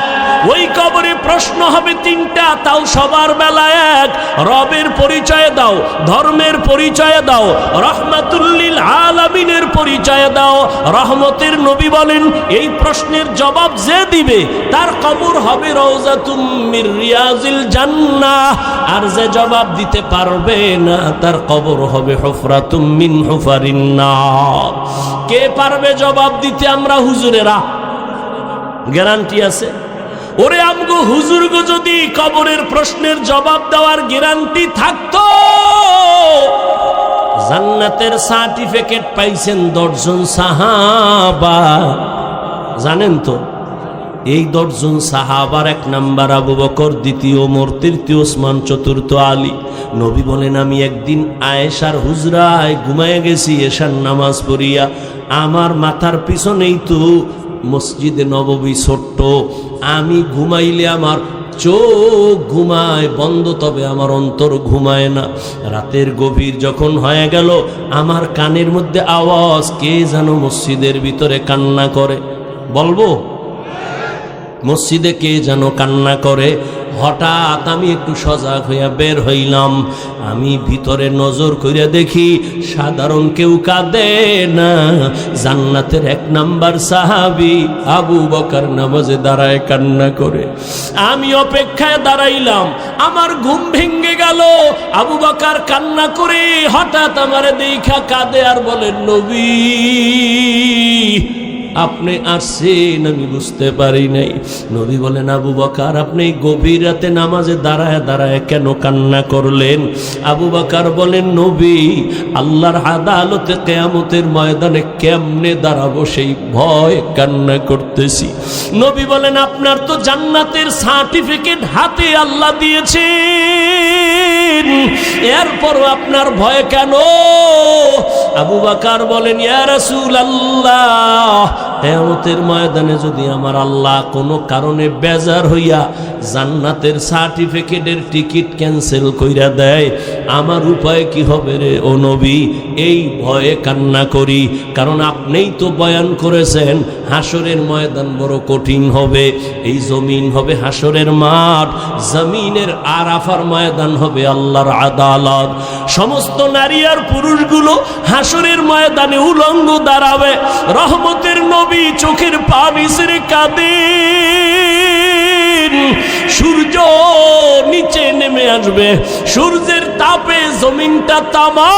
ওই কবরে প্রশ্ন হবে 3টা, তাও সবার বেলায় এক। রবের পরিচয় দাও, ধর্মের পরিচয় দাও, রহমাতুল্লিল আলামিনের পরিচয় দাও। রহমতের নবী বলেন, এই প্রশ্নের জবাব যে দিবে তার কবর হবে রওজাতুম মির রিয়াজিল জান্নাহ, আর যে জবাব দিতে পারবে না তার কবর হবে হুফরাতুম মিন হুফারিন নার। কে পারবে জবাব দিতে? আমরা হুজুরেরা। গ্যারান্টি আছে? ওরে আমগো হুজুরগো যদি কবরের প্রশ্নের জবাব দেওয়ার গ্যারান্টি থাকতো, জান্নাতের সার্টিফিকেট পাইছেন 10 জন সাহাবা। জানেন তো এই 10 জন সাহাবার 1 নাম্বার আবু বকর, 2 ওমর, 3 ওসমান, 4 আলী। নবী বলেন, আমি একদিন আয়েশার হুজরায় ঘুমায় গেছি এশার নামাজ পড়িয়া। আমার মাথার পিছনেই তো মসজিদে নববী ছোট্ট। আমি ঘুমাইলে আমার চোখ ঘুমায় বন্ধ, তবে আমার অন্তর ঘুমায় না। রাতের গভীর যখন হয়ে গেল, আমার কানের মধ্যে আওয়াজ, কে যেন মসজিদের ভিতরে কান্না করে। বলবো? মসজিদে কে যেন কান্না করে। হঠাৎ আমি একটু সজাগ হইয়া বের হইলাম। আমি ভিতরে নজর কইরা দেখি সাধারণ কেউ কাঁদে না, জান্নাতের 1 নাম্বার সাহাবী আবু বকর নামাজে দাঁড়ায় কান্না করে। আমি অপেক্ষায় দাঁড়াইলাম, আমার ঘুম ভেঙে গেল। আবু বকর কান্না করে হঠাৎ আমারে দেখা কাঁদে আর বলেন, নবী আপনি আসছেন, আমি বুঝতে পারি নাই। নবী বলেন, আবু বকর আপনি গভীর রাতে নামাজে দাঁড়ায় দাঁড়ায় কেন কান্না করলেন? আবু বকর বলেন, নবী আল্লাহর আদালতে কিয়ামতের ময়দানে কেমনে দাঁড়াবো সেই ভয় কান্না করতেছি। নবী বলেন, আপনার তো জান্নাতের সার্টিফিকেট হাতে আল্লাহ দিয়েছেন, এরপরও আপনার ভয় কেন? আবু বকর বলেন, ইয়া রাসূলুল্লাহ কিয়ামতের ময়দানে যদি আমার আল্লাহ কোনো কারণে বেজার হইয়া জান্নাতের সার্টিফিকেটের টিকিট ক্যান্সেল কইরা দেয়, আমার উপায় কি হবে রে ও নবী? এই ভয়ে কান্না করি, কারণ আপনিই তো বয়ান করেছেন হাসরের ময়দান বড় কঠিন হবে। এই জমিন হবে হাসরের মাঠ, জমিনের আরাফার ময়দান হবে আল্লাহর আদালত। সমস্ত নারী আর পুরুষগুলো হাসরের ময়দানে উলঙ্গ দাঁড়াবে। রহমতের নবী চোখের পানি ছেড়ে কাঁদেন। সূর্য নিচে নেমে আসবে, সূর্যের তাপে জমিনটা তামা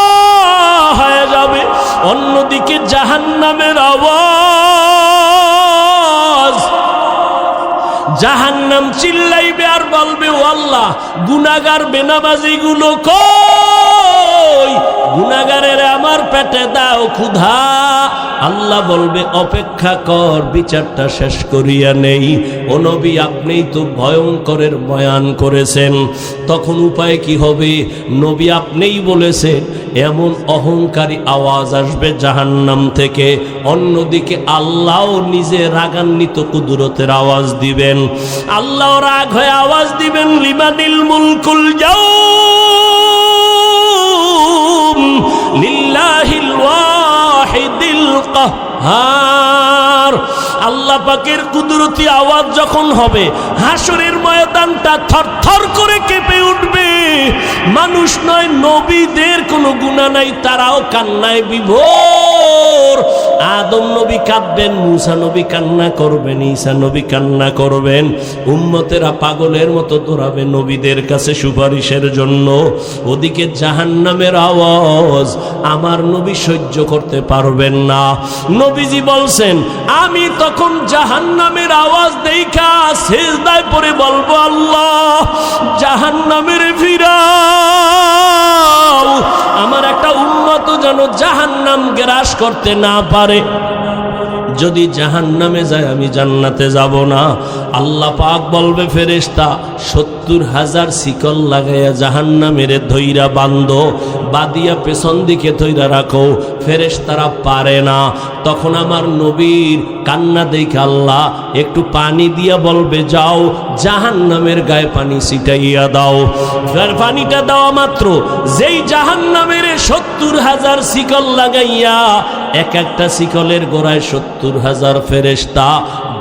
হয়ে যাবে। অন্যদিকে জাহান্নামের আওয়াজ, জাহান্নাম চিল্লাইবে আর বলবে, ও আল্লাহ গুনাহগার বেনামাজিগুলো কই? গুনাহগারের আমার পেটে দাও ক্ষুধা। আল্লাহ বলবে, অপেক্ষা কর, বিচারটা শেষ করিয়া নেই। ও নবী আপনিই তো ভয়ঙ্করের বয়ান করেছেন, তখন উপায় কি হবে? নবী আপনিই বলেছেন এমন অহংকারী আওয়াজ আসবে জাহান্নাম থেকে। অন্যদিকে আল্লাহ নিজে রাগান্বিত কুদরতের আওয়াজ দিবেন। আল্লাহ রাগ হয়ে আওয়াজ দিবেন, লিমানিল মুলকুল ইয়াউম লিল্লাহিল ওয়াহিদিল কাহ্হার। আল্লাহ পাকের কুদরতি আওয়াজ যখন হবে, হাসরের ময়দানটা থরথর করে কেঁপে উঠবে। মানুষ নয়, নবীদের কোনো গুনাহ নাই, তারাও কান্নায় বিভোর। আদম নবী কাঁদবেন, মুসা নবী কান্না করবেন, ঈসা নবী কান্না করবেন। উম্মতেরা পাগলের মতো দৌড়াবে নবীদের কাছে সুপারিশের জন্য। ওদিকে জাহান্নামের আওয়াজ আমার নবী সহ্য করতে পারবেন না। নবীজি বলছেন, আমি তখন জাহান্নামের আওয়াজ দেইখা সিজদায় পড়ে বলবো, আল্লাহ জাহান্নামের ফিরাও, আমার একটা উম্মত যেন জাহান্নাম গ্রাস করতে না পারে। যদি জাহান্নামে যায় আমি জান্নাতে যাব না। আল্লাহ পাক বলবে, ফেরেশতা 70,000 শিকল লাগাইয়া জাহান্নামের ধইরা বান্ধো, বাদিয়া পেছন দিকে ধইরা রাখো। ফেরেশতারা পারে না। তখন আমার নবীর কান্না দেখে আল্লাহ একটু পানি দিয়া বলবে, যাও জাহান্নামের গায়ে পানি ছিটাইয়া দাও। পানিটা দেওয়া মাত্র যেই জাহান্নামের 70,000 শিকল লাগাইয়া, এক একটা শিকলের গোড়ায় 70,000 ফেরেশতা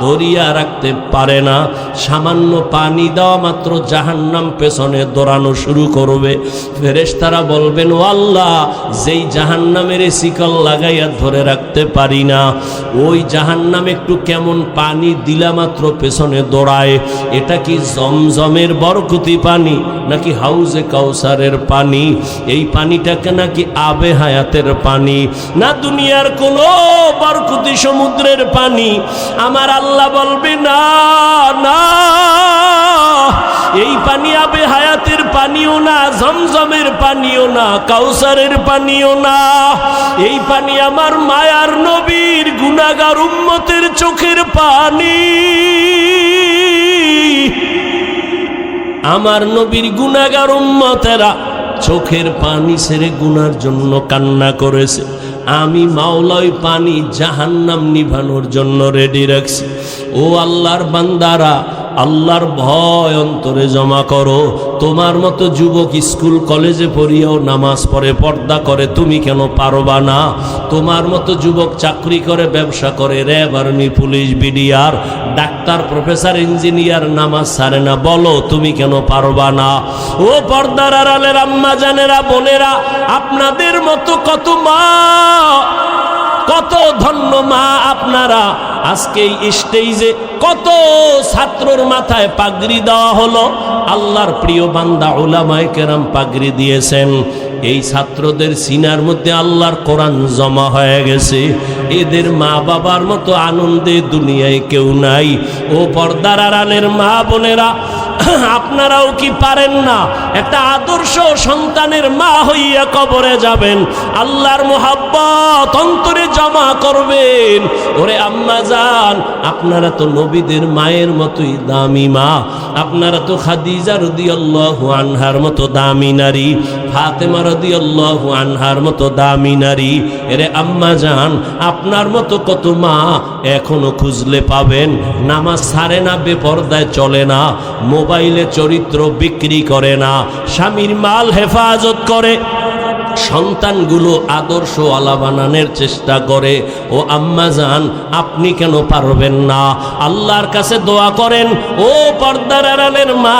ধরিয়া রাখতে পারে না। সামান্য পানি দেওয়া মাত্র জাহান্নাম পেছনে দৌড়ানো শুরু করবে। ফেরেশতারা বলবেন, ও আল্লাহ যেই জাহান্নামের শিকল লাগাইয়া ধরে রাখতে পারি না, ওই জাহান্নাম একটু কেমন পানি দিলা মাত্র পেছনে দৌড়ায়। এটা কি জমজমের বরকতি পানি নাকি হাউজে কাউসারের পানি? এই পানিটাকে নাকি আবে হায়াতের পানি, না দুনিয়ার কোনো বরকতি সমুদ্রের পানি? আমার আল্লাহ বলবে, না না, এই পানি আবে হায়াতের পানিও না, জমজমের পানিও না, কাউসারের পানিও না। এই পানি আমার মায়ার নবীর গুনাহগার উম্মতের চোখের পানি। আমার নবীর গুনাহগার উম্মতেরা চোখের পানি ছেড়ে গুনার জন্য কান্না করেছে। আমি মাওলাই পানি জাহান্নাম নিভানোর জন্য রেডি রাখছি। ও আল্লাহর বান্দারা, আল্লাহর ভয় অন্তরে জমা করো। তোমার মতো যুবক স্কুল কলেজে পড়িয়াও নামাজ পড়ে পর্দা করে, তুমি কেন পারবা না? তোমার মতো যুবক চাকরি করে, ব্যবসা করে, RAB, army, police, BDR, doctor, professor, engineer, নামাজ ছাড়ে না, বলো তুমি কেন পারবা না? ও পর্দার আড়ালের আম্মা জানেরা, বোনেরা, আপনাদের মতো কত মা, কত ধন্য মা আপনারা। আজকে এই স্টেজে কত ছাত্রর মাথায় পাগড়ি দেওয়া হলো, আল্লাহর প্রিয় বান্দা উলামায়ে কেরাম পাগড়ি দিয়েছেন। এই ছাত্রদের সিনার মধ্যে আল্লাহর কোরআন জমা হয়ে গেছে। এদের মা বাবার মতো আনন্দে দুনিয়ায় কেউ নাই। ও পর্দার আড়ালের মা বোনেরা, আপনারাও কি পারেন না একটা আদর্শ সন্তানের মা হইয়া কবরে যাবেন, আল্লাহর মুহাব্বত অন্তরে জমা করবেন? ওরে আম্মা জান, আপনারা তো নবীদের মায়ের মতোই দামি মা, আপনারা তো খাদিজা রাদিয়াল্লাহু আনহার মতো দামি নারী, ফাতেমা রাদিয়াল্লাহু আনহার মতো দামি নারী। এরে আম্মা জান, আপনার মতো কত মা এখনো খুঁজলে পাবেন। নামাজ ছাড়ে না, বেপরদায় চলে না, মোবাইলে চরিত্র বিক্রি করে না, স্বামীর মাল হেফাজত করে, সন্তানগুলো আদর্শওয়ালা বানানোর চেষ্টা করে। ও আম্মা জান, আপনি কেন পারবেন না? আল্লাহর কাছে দোয়া করেন, ও পর্দার আড়ালের মা,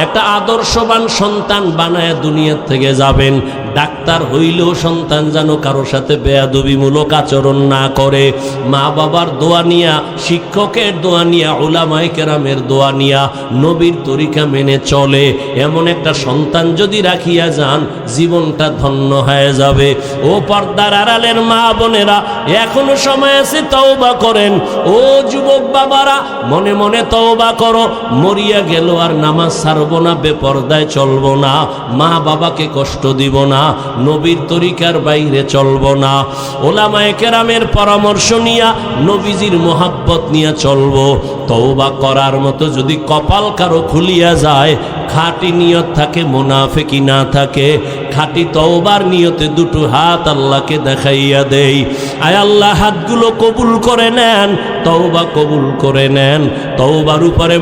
একটা আদর্শবান সন্তান বানায় দুনিয়া থেকে যাবেন। ডাক্তার হইলেও সন্তান যেন কারোর সাথে বেয়াদবিমূলক আচরণ না করে। মা বাবার দোয়া নিয়া, শিক্ষকের দোয়া নিয়া, উলামায়ে কেরামের দোয়া নিয়া, নবীর তরিকা মেনে চলে, এমন একটা সন্তান যদি রাখিয়া যান, জীবনটা ধন্য হয়ে যাবে। ও পর্দার আড়ালের মা বোনেরা, এখনো সময় আছে, তওবা করেন। ও যুবক বাবারা, মনে মনে তওবা করো। মরিয়া গেল আর নামাজ ছাড়বো না, বেপরদায় চলবো না, মা বাবাকে কষ্ট দিব না, নবীর তরিকার বাইরে চলবো না, ওলামায়ে কেরামের পরামর্শ নিয়া, নবীজির মোহাব্বত নিয়ে চলবো। তওবা করার মতো যদি কপাল কারো খুলিয়া যায়, খাঁটি নিয়ত থাকে, মুনাফিকি না থাকে, খাঁটি তওবার নিয়তে দুটো হাত আল্লাহকে দেখাইয়া দেই। আয় আল্লাহ, হাতগুলো কবুল করে নেন, তওবা কবুল করে নেন। তওবার উপরে